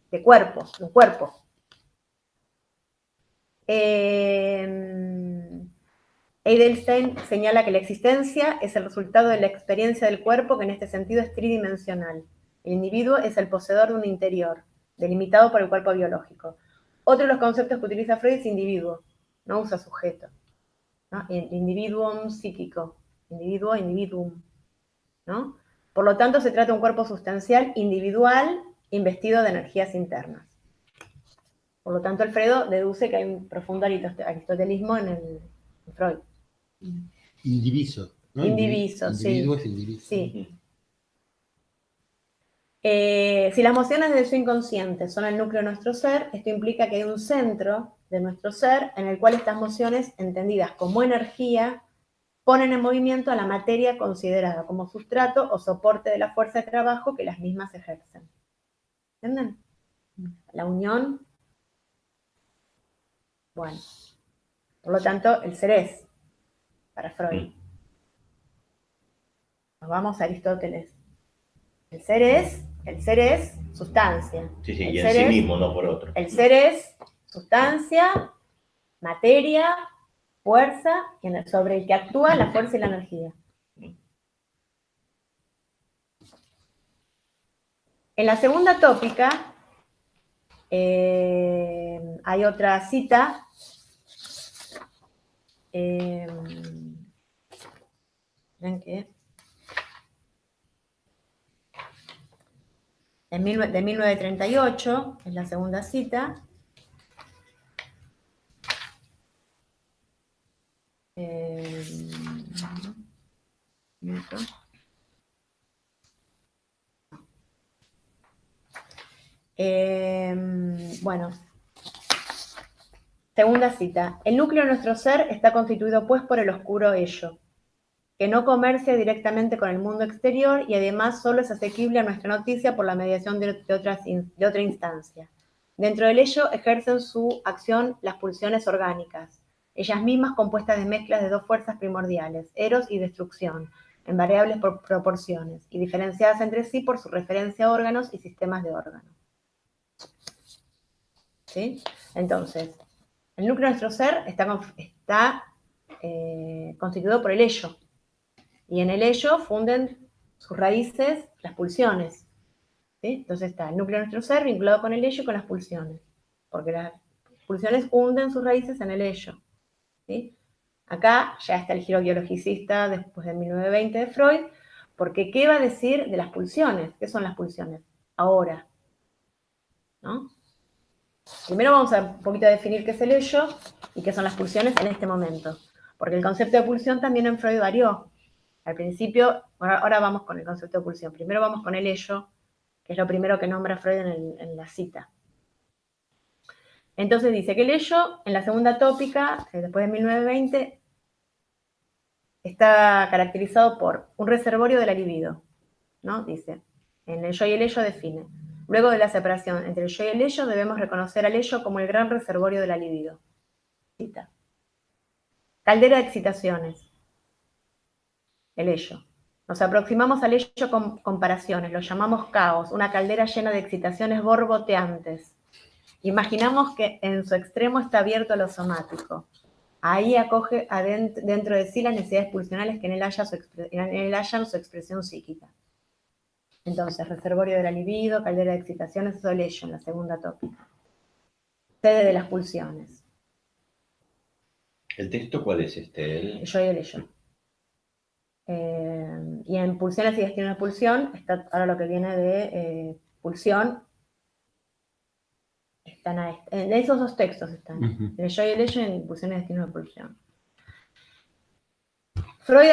De un cuerpo. Edelstein señala que la existencia es el resultado de la experiencia del cuerpo, que en este sentido es tridimensional. El individuo es el poseedor de un interior, delimitado por el cuerpo biológico. Otro de los conceptos que utiliza Freud es individuo, no usa sujeto, ¿no? El individuum psíquico, individuum, ¿no? Por lo tanto, se trata de un cuerpo sustancial individual investido de energías internas. Por lo tanto, Alfredo deduce que hay un profundo aristotelismo en Freud. Indiviso, ¿no? Indiviso, sí. Individuo es indiviso. Sí. Si las emociones de su inconsciente son el núcleo de nuestro ser, esto implica que hay un centro de nuestro ser en el cual estas emociones, entendidas como energía, ponen en movimiento a la materia considerada como sustrato o soporte de la fuerza de trabajo que las mismas ejercen. ¿Entienden? La unión. Bueno. Por lo tanto, el ser es, para Freud. Nos vamos a Aristóteles. El ser es sustancia. Sí, sí, El y en ser sí es- mismo, no por otro. El ser es sustancia, materia, fuerza, sobre el que actúa la fuerza y la energía. En la segunda tópica hay otra cita. ¿Ven qué? De 1938, es la segunda cita. Bueno, segunda cita. El núcleo de nuestro ser está constituido pues por el oscuro ello, que no comercia directamente con el mundo exterior y además solo es asequible a nuestra noticia por la mediación de otra instancia. Dentro del ello ejercen su acción las pulsiones orgánicas, ellas mismas compuestas de mezclas de dos fuerzas primordiales, eros y destrucción, en variables proporciones, y diferenciadas entre sí por su referencia a órganos y sistemas de órganos. ¿Sí? Entonces, el núcleo de nuestro ser está constituido por el ello, y en el ello funden sus raíces las pulsiones. ¿Sí? Entonces está el núcleo de nuestro ser vinculado con el ello y con las pulsiones, porque las pulsiones hunden sus raíces en el ello. ¿Sí? Acá ya está el giro biologicista después de 1920 de Freud, porque ¿qué va a decir de las pulsiones? ¿Qué son las pulsiones? Ahora, ¿no? Primero vamos a un poquito a definir qué es el ello y qué son las pulsiones en este momento, porque el concepto de pulsión también en Freud varió. Al principio, ahora vamos con el concepto de pulsión, primero vamos con el ello, que es lo primero que nombra Freud en la cita. Entonces dice que el ello, en la segunda tópica, después de 1920, está caracterizado por un reservorio de la libido, ¿no? Dice, en el yo y el ello define. Luego de la separación entre el yo y el ello, debemos reconocer al ello como el gran reservorio de la libido. Cita. Caldera de excitaciones. El ello. Nos aproximamos al ello con comparaciones, lo llamamos caos, una caldera llena de excitaciones borboteantes. Imaginamos que en su extremo está abierto a lo somático. Ahí acoge dentro de sí las necesidades pulsionales que en él hallan su expresión psíquica. Entonces, reservorio de la libido, caldera de excitaciones, eso es el ello en la segunda tópica. Sede de las pulsiones. ¿El texto cuál es este? El yo y el ello. Y en pulsiones y destino de pulsión, está ahora lo que viene de pulsión. Están en esos dos textos están. En el yo y el ello y en pulsiones y destino de pulsión. Freud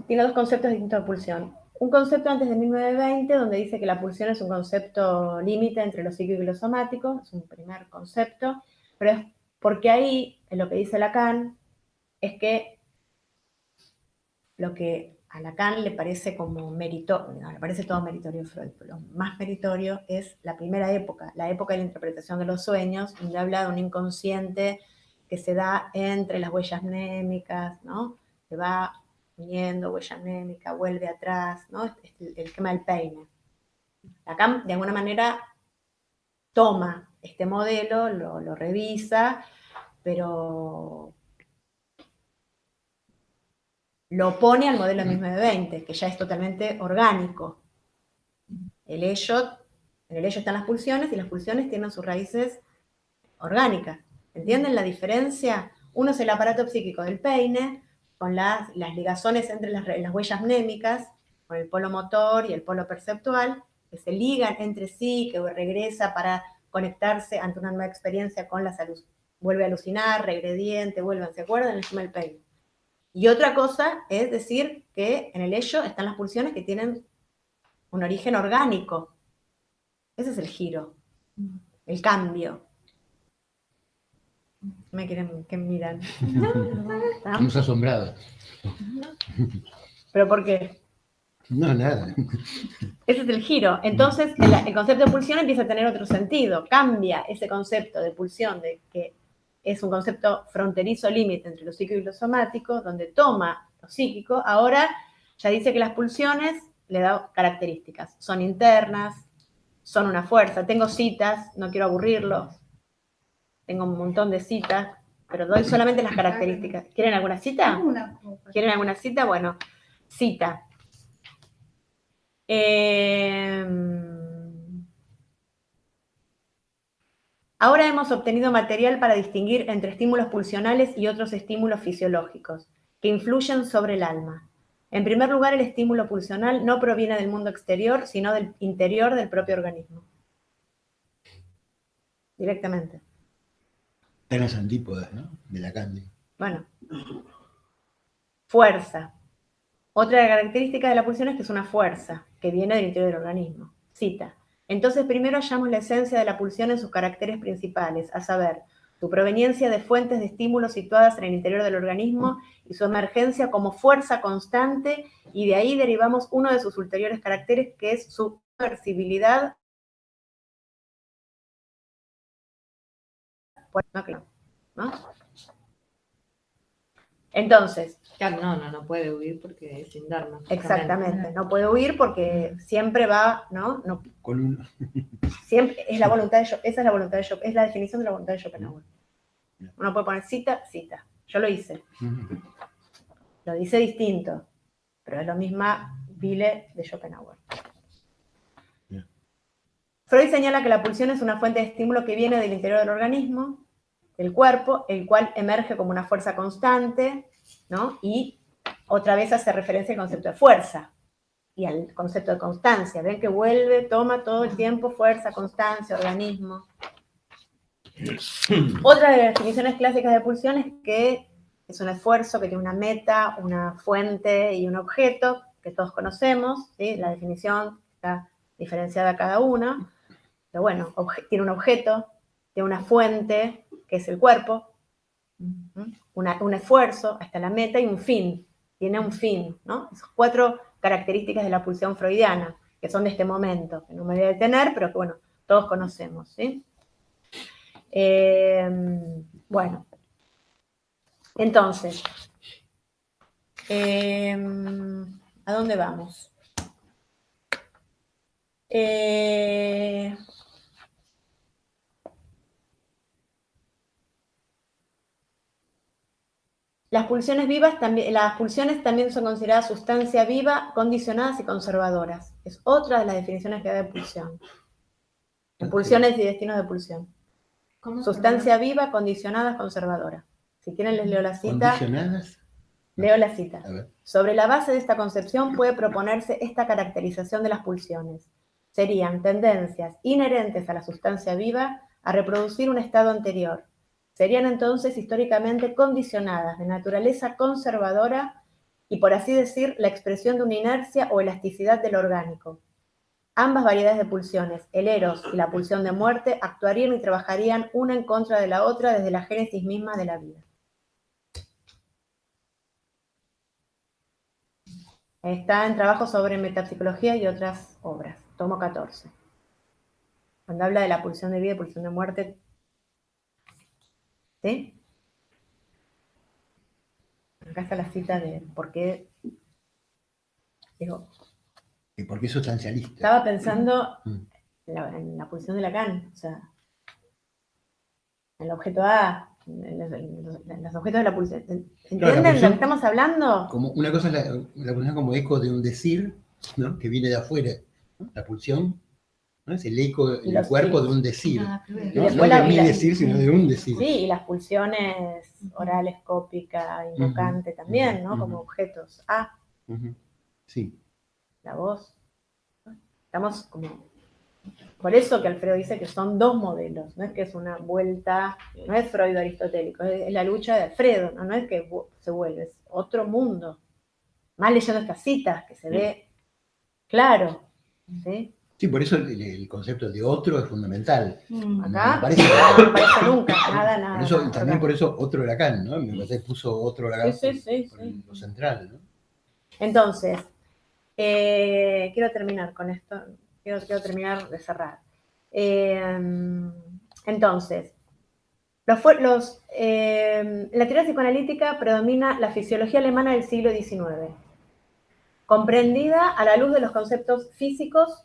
tiene dos conceptos distintos de pulsión. Un concepto antes de 1920, donde dice que la pulsión es un concepto límite entre lo psíquico y lo somático, es un primer concepto, pero es porque ahí, en lo que dice Lacan, es que lo que a Lacan le parece como meritorio, le parece todo meritorio Freud, pero lo más meritorio es la primera época, la época de la interpretación de los sueños, donde habla de un inconsciente que se da entre las huellas mnémicas, ¿no? Se va uniendo huella mnémica, vuelve atrás, ¿no? Es el esquema del peine. Lacan, de alguna manera, toma este modelo, lo revisa, pero lo opone al modelo de 1920, que ya es totalmente orgánico. En el ello están las pulsiones, y las pulsiones tienen sus raíces orgánicas. ¿Entienden la diferencia? Uno es el aparato psíquico del peine, con las ligazones entre las huellas mnémicas, con el polo motor y el polo perceptual, que se ligan entre sí, que regresa para conectarse ante una nueva experiencia con la salud. Vuelve a alucinar, regrediente, vuelven, ¿se acuerdan? El esquema del peine. Y otra cosa es decir que en el ello están las pulsiones que tienen un origen orgánico. Ese es el giro, el cambio. Me quieren que miran. Estamos asombrados. ¿Pero por qué? No, nada. Ese es el giro. Entonces, el concepto de pulsión empieza a tener otro sentido. Cambia ese concepto de pulsión, de que es un concepto fronterizo límite entre lo psíquico y lo somático, donde toma lo psíquico. Ahora ya dice que las pulsiones le da características. Son internas, son una fuerza. Tengo citas, no quiero aburrirlos. Tengo un montón de citas, pero doy solamente las características. ¿Quieren alguna cita? ¿Quieren alguna cita? Bueno, cita. Ahora hemos obtenido material para distinguir entre estímulos pulsionales y otros estímulos fisiológicos que influyen sobre el alma. En primer lugar, el estímulo pulsional no proviene del mundo exterior, sino del interior del propio organismo. Directamente. Están las antípodas, ¿no? De Lacan. Bueno. Fuerza. Otra característica de la pulsión es que es una fuerza que viene del interior del organismo. Cita. Entonces, primero hallamos la esencia de la pulsión en sus caracteres principales, a saber, su proveniencia de fuentes de estímulos situadas en el interior del organismo y su emergencia como fuerza constante, y de ahí derivamos uno de sus ulteriores caracteres, que es su reversibilidad. ¿No? Entonces, Claro, no puede huir porque es sin Dharma. exactamente, no puede huir porque siempre va, ¿no? Con uno. Siempre es la voluntad de Schopenhauer, esa es la voluntad de Schopenhauer, es la definición de la voluntad de Schopenhauer. Uno puede poner cita, cita. Yo lo hice. Lo dice distinto, pero es lo misma Vile de Schopenhauer. Freud señala que la pulsión es una fuente de estímulo que viene del interior del organismo, del cuerpo, el cual emerge como una fuerza constante, ¿no? Y otra vez hace referencia al concepto de fuerza y al concepto de constancia. Ven que vuelve, toma todo el tiempo fuerza, constancia, organismo. Otra de las definiciones clásicas de pulsión es que es un esfuerzo que tiene una meta, una fuente y un objeto que todos conocemos, ¿sí? La definición está diferenciada a cada uno, pero bueno, tiene un objeto, tiene una fuente, que es el cuerpo, un esfuerzo hasta la meta y un fin, tiene un fin, ¿no? Esas 4 características de la pulsión freudiana, que son de este momento, que no me voy a detener, pero que bueno, todos conocemos, ¿sí? Bueno, entonces, ¿a dónde vamos? Las pulsiones también son consideradas sustancia viva, condicionadas y conservadoras. Es otra de las definiciones que da de pulsión. Pulsiones y destinos de pulsión. Sustancia viva, condicionada, conservadora. Si quieren les leo la cita. ¿Condicionadas? Leo la cita. A ver. Sobre la base de esta concepción puede proponerse esta caracterización de las pulsiones. Serían tendencias inherentes a la sustancia viva a reproducir un estado anterior. Serían entonces históricamente condicionadas, de naturaleza conservadora y, por así decir, la expresión de una inercia o elasticidad del orgánico. Ambas variedades de pulsiones, el eros y la pulsión de muerte, actuarían y trabajarían una en contra de la otra desde la génesis misma de la vida. Está en trabajo sobre metapsicología y otras obras, tomo 14. Cuando habla de la pulsión de vida y pulsión de muerte, ¿sí? Acá está la cita de por qué. Digo, ¿Y por qué sustancialista? estaba pensando Mm. en la pulsión de Lacan, o sea, en el objeto A, en los objetos de la pulsión. ¿Entienden de lo que estamos hablando? Como, una cosa es la pulsión como eco de un decir, ¿no? Que viene de afuera, ¿no? La pulsión, ¿no? Es el eco Y en los el cuerpo sí. de un decir. Nada que ver. Y ¿no? después No de la- mi y la- decir, sino de un decir. Sí, y las pulsiones orales, cópica, invocante también, ¿no? Como objetos. A, Ujú. Sí. la voz. Estamos como. Por eso que Alfredo dice que son dos modelos, no es que es una vuelta, no es Freud aristotélico, es la lucha de Alfredo, no es que se vuelve, es otro mundo. Más leyendo estas citas, que se ve claro, ¿sí? Sí, por eso el concepto de otro es fundamental. Mm. No Acá aparece. no aparece nunca, nada. Por eso, y nada, también por acá. eso otro Lacan, ¿no? Me parece que puso otro Lacan Sí. por lo central, ¿no? Entonces, quiero terminar con esto, quiero terminar de cerrar. Entonces, en la teoría psicoanalítica predomina la fisiología alemana del siglo XIX, comprendida a la luz de los conceptos físicos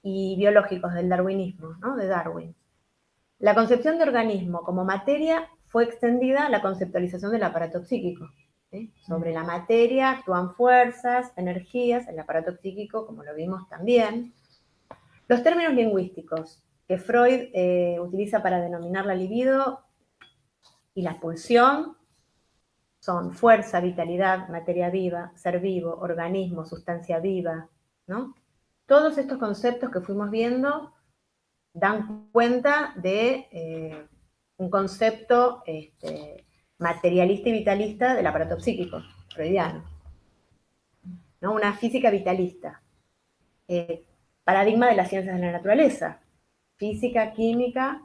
y biológicos del darwinismo, ¿no? De Darwin. La concepción de organismo como materia fue extendida a la conceptualización del aparato psíquico. ¿Sí? Sobre la materia actúan fuerzas, energías, el aparato psíquico, como lo vimos también. Los términos lingüísticos que Freud utiliza para denominar la libido y la pulsión son fuerza, vitalidad, materia viva, ser vivo, organismo, sustancia viva, ¿no? Todos estos conceptos que fuimos viendo dan cuenta de un concepto materialista y vitalista del aparato psíquico freudiano, ¿no? Una física vitalista, paradigma de las ciencias de la naturaleza, física, química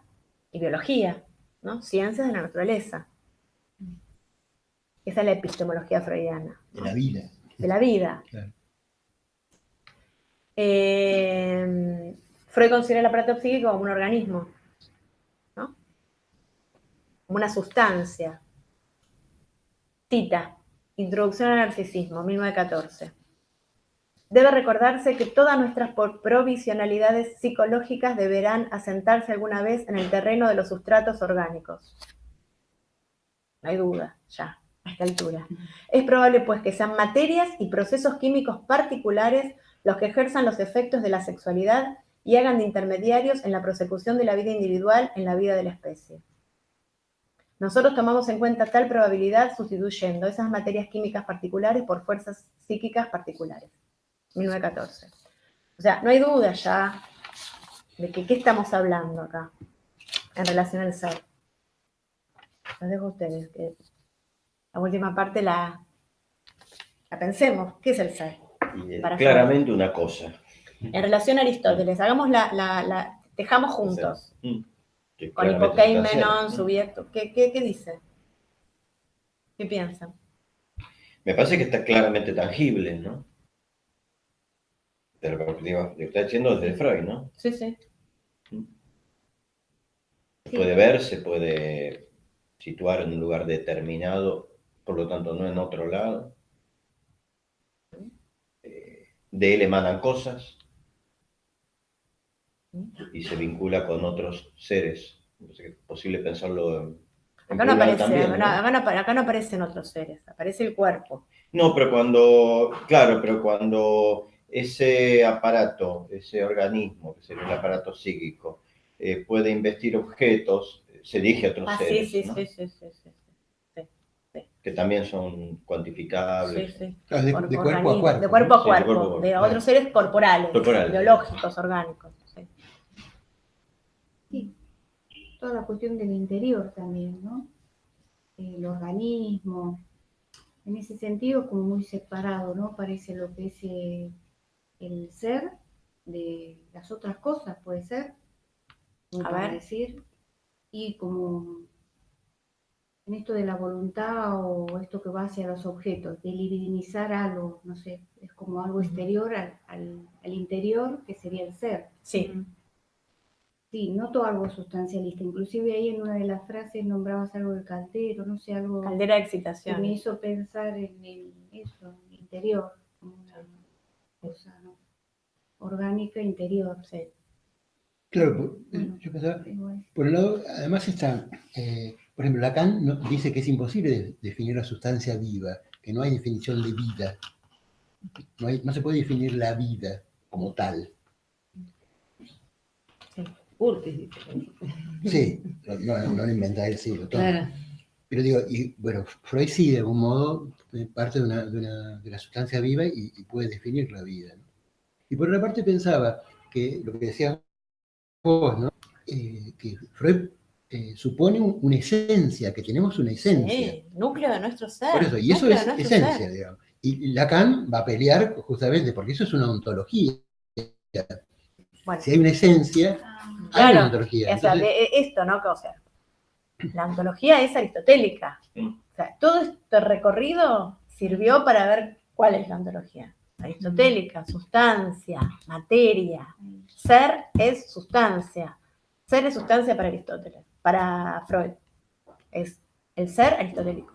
y biología, ¿no? Ciencias de la naturaleza. Esa es la epistemología freudiana. De la vida. De la vida. Claro. Freud considera el aparato psíquico como un organismo, ¿no? Como una sustancia. Cita, Introducción al Narcisismo, 1914. Debe recordarse que todas nuestras provisionalidades psicológicas deberán asentarse alguna vez en el terreno de los sustratos orgánicos. No hay duda, ya, a esta altura. Es probable, pues, que sean materias y procesos químicos particulares los que ejerzan los efectos de la sexualidad y hagan de intermediarios en la prosecución de la vida individual en la vida de la especie. Nosotros tomamos en cuenta tal probabilidad sustituyendo esas materias químicas particulares por fuerzas psíquicas particulares. 1914. O sea, no hay duda ya de que qué estamos hablando acá en relación al ser. Los dejo a ustedes, que la última parte la pensemos. ¿Qué es el ser? Y Para claramente una cosa. En relación a Aristóteles, hagamos tejamos juntos. Que Con claramente Hipokeimenon, sustancial. Subjecto. ¿Qué dice? ¿Qué piensan? Me parece que está claramente tangible, ¿no? De lo que está diciendo desde Freud, ¿no? Sí, sí. Se puede ver, se puede situar en un lugar determinado, por lo tanto no en otro lado. De él emanan cosas y se vincula con otros seres. Es posible pensarlo en Acá no plural aparece, también, ¿no? acá no aparecen otros seres, aparece el cuerpo. No, pero cuando ese aparato, ese organismo, que sería el aparato psíquico, puede investir objetos, se dirige a otros seres, Sí, ¿no? sí. Que también son cuantificables. Sí. Claro, de cuerpo a cuerpo. De cuerpo a Sí, de cuerpo, cuerpo a cuerpo, de claro. otros seres corporales, Corporales. biológicos, orgánicos. Sí. Sí, toda la cuestión del interior también, ¿no? El organismo, en ese sentido como muy separado, ¿no? Parece lo que es el ser de las otras cosas, puede ser, A para ver. decir, y como en esto de la voluntad o esto que va hacia los objetos, de divinizar algo, no sé, es como algo exterior al interior, que sería el ser. Sí. Sí, noto algo sustancialista. Inclusive ahí en una de las frases nombrabas algo del caldero, no sé, algo Caldera de que me excitación. hizo pensar en eso, en el interior, como una cosa, ¿no? Orgánica interior. Sí. Claro, Bueno, yo pensaba, igual. por un lado, además está, por ejemplo, Lacan dice que es imposible definir la sustancia viva, que no hay definición de vida, no se puede definir la vida como tal. Urtis dice. Sí, no lo inventa él, sí, lo toma. Claro. Pero digo, y bueno, Freud sí, de algún modo, parte de la sustancia viva y puede definir la vida, ¿no? Y por otra parte pensaba que lo que decías vos, ¿no? Que Freud supone una esencia, que tenemos una esencia. Sí, núcleo de nuestro ser. Por eso, y eso núcleo es de nuestro esencia, ser. digamos. Y Lacan va a pelear justamente porque eso es una ontología. Bueno, Si hay una esencia, hay una claro, ontología. o sea, Entonces, esto, ¿no? O sea, la ontología es aristotélica. Mm. O sea, todo este recorrido sirvió para ver cuál es la ontología. Aristotélica, sustancia, materia. Ser es sustancia. Ser es sustancia para Aristóteles, para Freud. Es el ser aristotélico.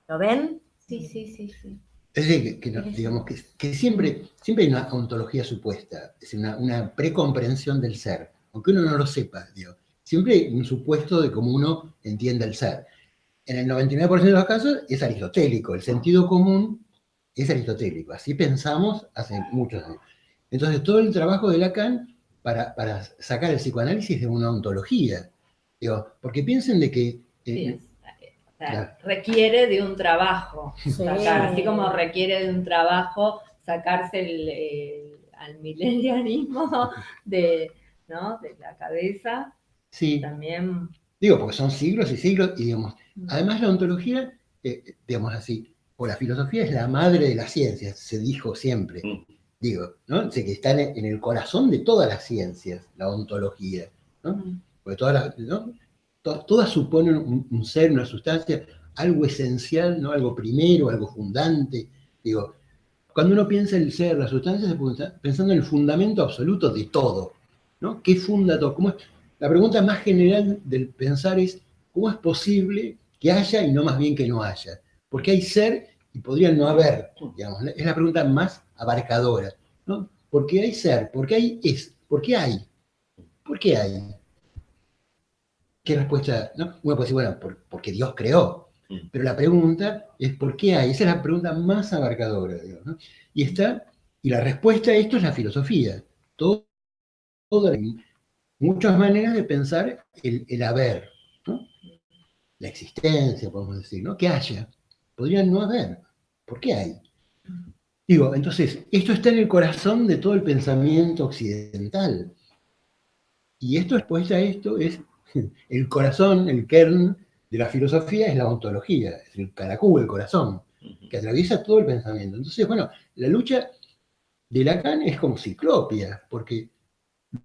¿Lo ven? Sí, sí, sí, sí. es decir, digamos que siempre hay una ontología supuesta, es decir, una precomprensión del ser, aunque uno no lo sepa, digo. Siempre hay un supuesto de cómo uno entiende el ser. En el 99% de los casos es aristotélico, el sentido común es aristotélico, así pensamos hace muchos años. Entonces, todo el trabajo de Lacan para sacar el psicoanálisis de una ontología, digo, porque piensen de que... Sí, o sea, claro. requiere de un trabajo Sí. sacar, así como requiere de un trabajo sacarse al milenialismo ¿no? de la cabeza, Sí, también. digo, porque son siglos y siglos, y digamos, además la ontología, digamos así, o la filosofía es la madre de las ciencias, se dijo siempre, digo, ¿no? O sea, que está en el corazón de todas las ciencias, la ontología, ¿no? Porque ¿no? Todas suponen un ser, una sustancia, algo esencial, ¿no? Algo primero, algo fundante, digo, cuando uno piensa en el ser, la sustancia, se está pensando en el fundamento absoluto de todo, ¿no? ¿Qué funda todo? La pregunta más general del pensar es, ¿cómo es posible que haya y no más bien que no haya? Porque hay ser y podría no haber, digamos. Es la pregunta más abarcadora, ¿no? ¿Por qué hay ser? ¿Por qué hay es? ¿Por qué hay? ¿Por qué hay? ¿Qué respuesta? ¿No? Uno puede decir, bueno, porque Dios creó. Pero la pregunta es ¿por qué hay? Esa es la pregunta más abarcadora, digamos, ¿no? Y la respuesta a esto es la filosofía. Hay muchas maneras de pensar el haber, ¿no? La existencia, podemos decir, ¿no? Que haya. Podrían no haber. ¿Por qué hay? Digo, entonces, esto está en el corazón de todo el pensamiento occidental. Y respuesta a esto es el corazón, el kern de la filosofía es la ontología, es el caracú, el corazón, que atraviesa todo el pensamiento. Entonces, bueno, la lucha de Lacan es como ciclopia, porque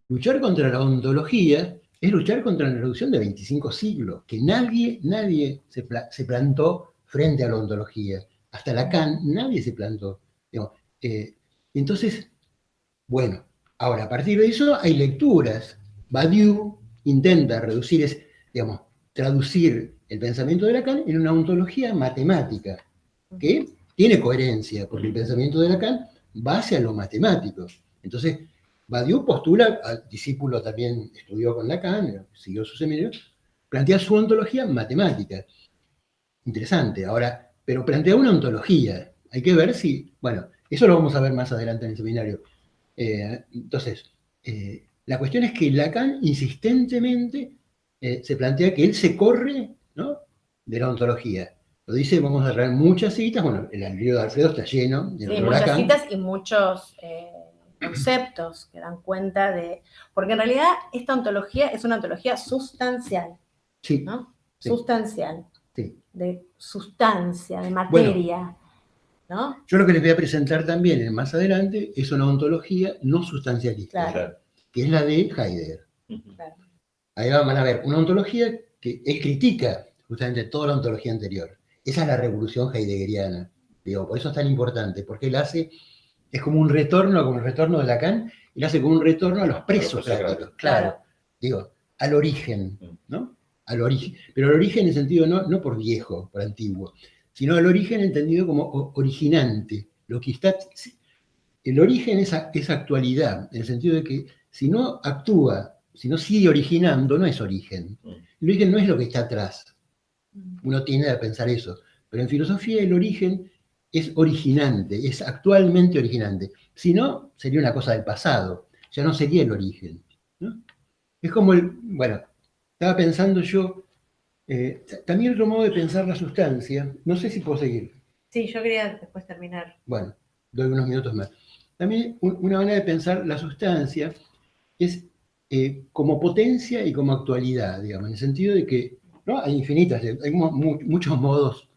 luchar contra la ontología es luchar contra la reducción de 25 siglos, que nadie se plantó frente a la ontología. Hasta Lacan nadie se plantó. Entonces, bueno, ahora a partir de eso hay lecturas. Badiou intenta traducir el pensamiento de Lacan en una ontología matemática, que tiene coherencia, porque el pensamiento de Lacan va hacia lo matemático. Entonces, Badiou postula, al discípulo también estudió con Lacan, siguió su seminario, plantea su ontología matemática. Interesante, ahora, pero plantea una ontología. Hay que ver si, bueno, eso lo vamos a ver más adelante en el seminario. Entonces, la cuestión es que Lacan insistentemente se plantea que él se corre, ¿no?, de la ontología. Lo dice, vamos a traer muchas citas, bueno, el libro de Alfredo está lleno de Sí, muchas citas y muchos conceptos que dan cuenta de... Porque en realidad esta ontología es una ontología sustancial, sí, ¿no? Sí. Sustancial, sí. de sustancia, de materia, ¿no? Yo lo que les voy a presentar también más adelante es una ontología no sustancialista, Claro. que es la de Heidegger. Claro. Ahí van a ver una ontología que él critica justamente toda la ontología anterior. Esa es la revolución heideggeriana. Digo, por eso es tan importante, porque él es como un retorno, como el retorno de Lacan, él hace como un retorno a los presos prácticos. Claro. digo, al origen, ¿no? Al origen, pero al origen en el sentido no por viejo, por antiguo, sino al origen entendido como originante, lo que está, el origen es actualidad, en el sentido de que si no actúa, si no sigue originando, no es origen. El origen no es lo que está atrás. Uno tiende a pensar eso, pero en filosofía el origen es originante, es actualmente originante. Si no, sería una cosa del pasado, ya no sería el origen, ¿no? Es como bueno, estaba pensando yo, también otro modo de pensar la sustancia, no sé si puedo seguir. Sí, yo quería después terminar. Bueno, doy unos minutos más. También una manera de pensar la sustancia es como potencia y como actualidad, digamos, en el sentido de que, ¿no? Hay infinitas, hay muchos modos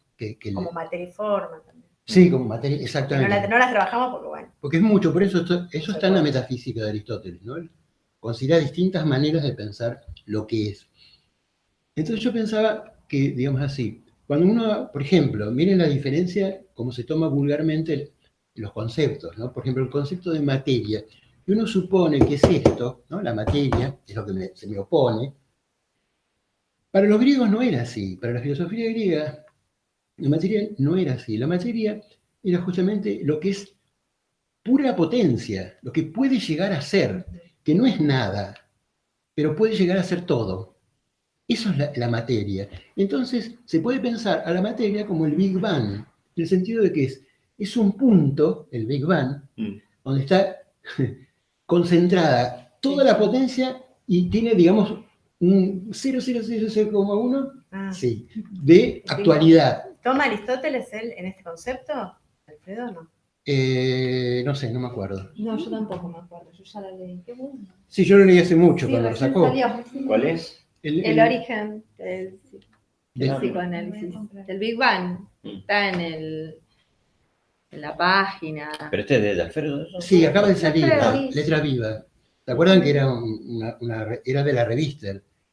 Como materia y forma también. Sí, como materia, Que exactamente. no las trabajamos porque, bueno. Porque es mucho, por eso eso está en la metafísica de Aristóteles, ¿no? Él considera distintas maneras de pensar lo que es. Entonces yo pensaba que, digamos así, cuando uno, por ejemplo, miren la diferencia, como se toma vulgarmente los conceptos, ¿no? Por ejemplo, el concepto de materia, y uno supone que es esto, ¿no? La materia, es lo que se me opone. Para los griegos no era así, para la filosofía griega, la materia no era así. La materia era justamente lo que es pura potencia, lo que puede llegar a ser, que no es nada, pero puede llegar a ser todo. Eso es la materia. Entonces, se puede pensar a la materia como el Big Bang, en el sentido de que es un punto, el Big Bang, donde está concentrada toda la potencia y tiene, digamos, un 0,000,1 sí, de actualidad. ¿Toma Aristóteles él en este concepto, Alfredo, no? No sé, no me acuerdo. No, yo tampoco me acuerdo, yo ya la leí. Qué bueno. Sí, yo lo leí hace mucho, Sí, cuando lo recién sacó. salió. ¿Cuál es? El origen del del- psicoanálisis, del Big Bang. Está en la página. ¿Pero este es de Alfredo? ¿Eso? Sí, acaba de salir, Alfredo. Letra Viva. ¿Se acuerdan que era, era de la revista?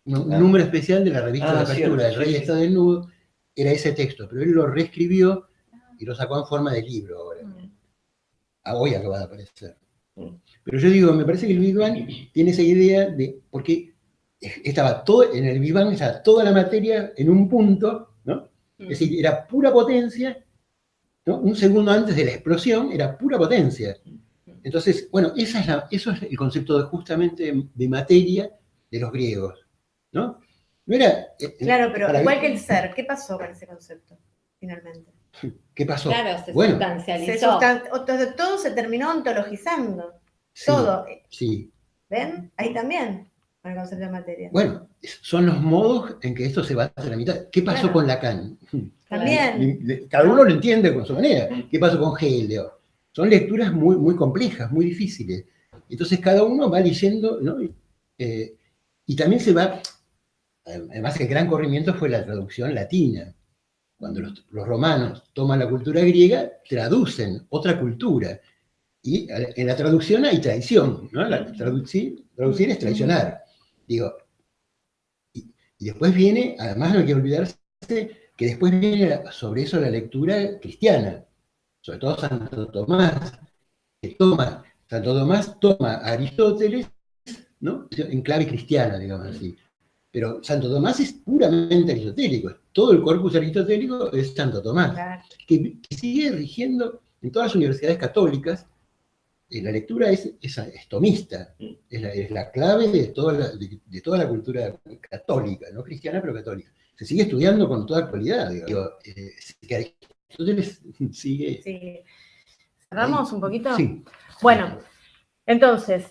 Un número especial de la revista de apertura, cierto, El Rey sí, está desnudo, era ese texto, pero él lo reescribió y lo sacó en forma de libro ahora. Hoy acaba de aparecer. Pero yo digo, me parece que el Big Bang tiene esa idea de, porque estaba todo, en el Big Bang estaba toda la materia en un punto, ¿no? Es decir, era pura potencia, ¿no? Un segundo antes de la explosión era pura potencia. Entonces, bueno, eso es el concepto justamente de materia de los griegos, ¿no? No era... Claro, pero igual que el ser, ¿qué pasó con ese concepto, finalmente? ¿Qué pasó? Claro, se Bueno, sustancializó. Todo se terminó ontologizando. sí, Todo. sí. ¿Ven? Ahí también, con el concepto de materia. Bueno, son los modos en que esto se va a tramitar. ¿Qué pasó Claro. con Lacan? También. Cada uno lo entiende con su manera. ¿Qué pasó con Hegel? Son lecturas muy, muy complejas, muy difíciles. Entonces cada uno va leyendo, ¿no? Y también se va, además el gran corrimiento fue la traducción latina. Cuando los romanos toman la cultura griega, traducen otra cultura. Y en la traducción hay traición, ¿no? Traducir es traicionar. Digo, y después viene, además no hay que olvidarse que después viene sobre eso la lectura cristiana, sobre todo Santo Tomás, Santo Tomás toma a Aristóteles, ¿no? En clave cristiana, digamos así. Pero Santo Tomás es puramente aristotélico, todo el corpus aristotélico es Santo Tomás, Claro. que sigue rigiendo en todas las universidades católicas. La lectura es tomista, es la clave de toda la cultura católica, no cristiana, pero católica. Se sigue estudiando con toda actualidad. Digo, que Aristóteles sigue... Sí. ¿Cerramos un poquito? Sí. Bueno, entonces,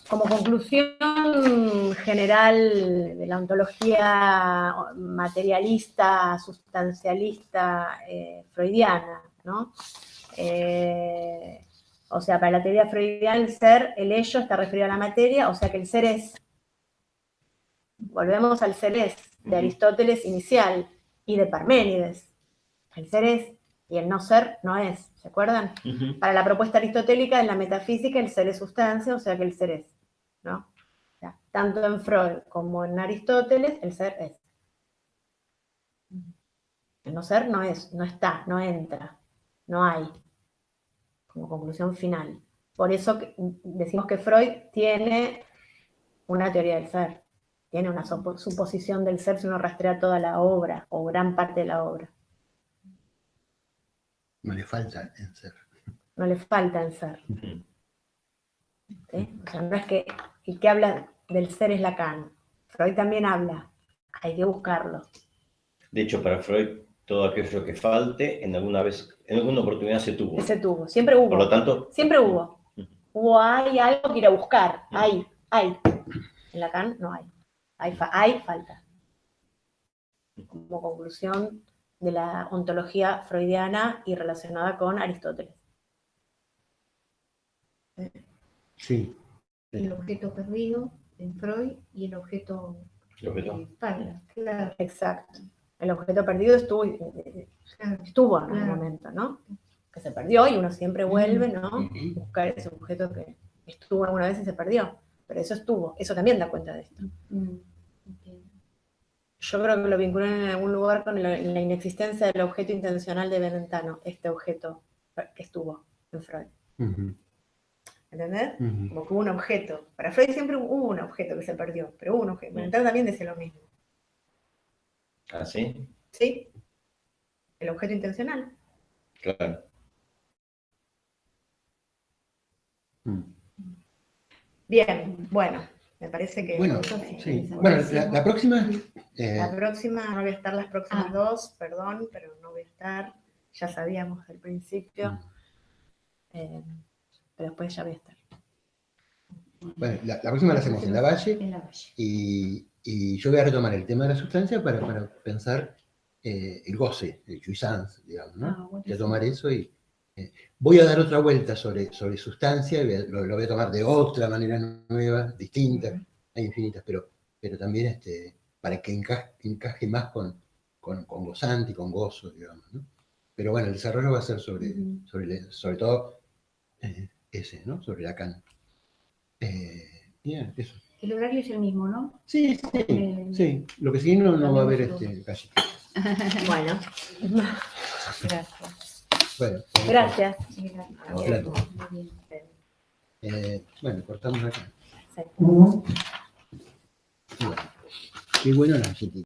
como conclusión general de la ontología materialista, sustancialista, freudiana, ¿no? O sea, para la teoría freudiana el ser, el ello está referido a la materia, o sea que el ser es. Volvemos al ser es de Aristóteles inicial y de Parménides. El ser es y el no ser no es, ¿se acuerdan? Para la propuesta aristotélica en la metafísica el ser es sustancia, o sea que el ser es, ¿no? O sea, tanto en Freud como en Aristóteles el ser es. El no ser no es, no está, no entra, no hay, como conclusión final. Por eso decimos que Freud tiene una teoría del ser, tiene una suposición del ser si uno rastrea toda la obra, o gran parte de la obra. No le falta en ser. No le falta el ser. Ujú. ¿Sí? O sea, no es que el que habla del ser es Lacan. Freud también habla, hay que buscarlo. De hecho, para Freud, todo aquello que falte, en alguna oportunidad se tuvo. Ese tuvo, siempre hubo. Por lo tanto, Siempre hubo. Hay algo que ir a buscar. Mm. Hay. En Lacan no hay. Hay falta. Como conclusión de la ontología freudiana y relacionada con Aristóteles. Sí. El objeto perdido en Freud y el objeto lo que no. Pallas, claro. Exacto. El objeto perdido estuvo en algún Claro. momento, ¿no? Que se perdió y uno siempre vuelve, ¿no? Ujú. Buscar ese objeto que estuvo alguna vez y se perdió. Pero eso estuvo. Eso también da cuenta de esto. Entiendo. Yo creo que lo vinculan en algún lugar con la inexistencia del objeto intencional de Benentano, este objeto que estuvo en Freud. Ujú. ¿Entendés? Ujú. Como que hubo un objeto. Para Freud siempre hubo un objeto que se perdió, pero hubo un objeto. Benentano también dice lo mismo. ¿Ah, sí? ¿Sí? El objeto intencional. Claro. Mm. Bien, bueno, me parece que Bueno, Eso sí, sí. esa Bueno, próxima. la próxima, la próxima, no voy a estar las próximas Ah. dos, perdón, pero no voy a estar. Ya sabíamos al principio, pero después ya voy a estar. bueno, la próxima la hacemos en la Valle En la Valle. y yo voy a retomar el tema de la sustancia para pensar el goce, el jouissance, digamos, ¿no? Ah, Voy a buenísimo. tomar eso y voy a dar otra vuelta sobre sustancia, y lo voy a tomar de otra manera nueva, distinta, hay infinitas, pero también para que encaje más con gozante y con gozo, digamos, ¿no? Pero bueno, el desarrollo va a ser sobre todo ese, ¿no? Sobre Lacan. Bien, eso. El horario es el mismo, ¿no? Sí, sí. Lo que sí no va a haber casi. Bueno, Gracias. Bueno, gracias. Vamos hablando. Muy bien. Bueno, cortamos acá. Sí. Bueno, qué bueno la galletita.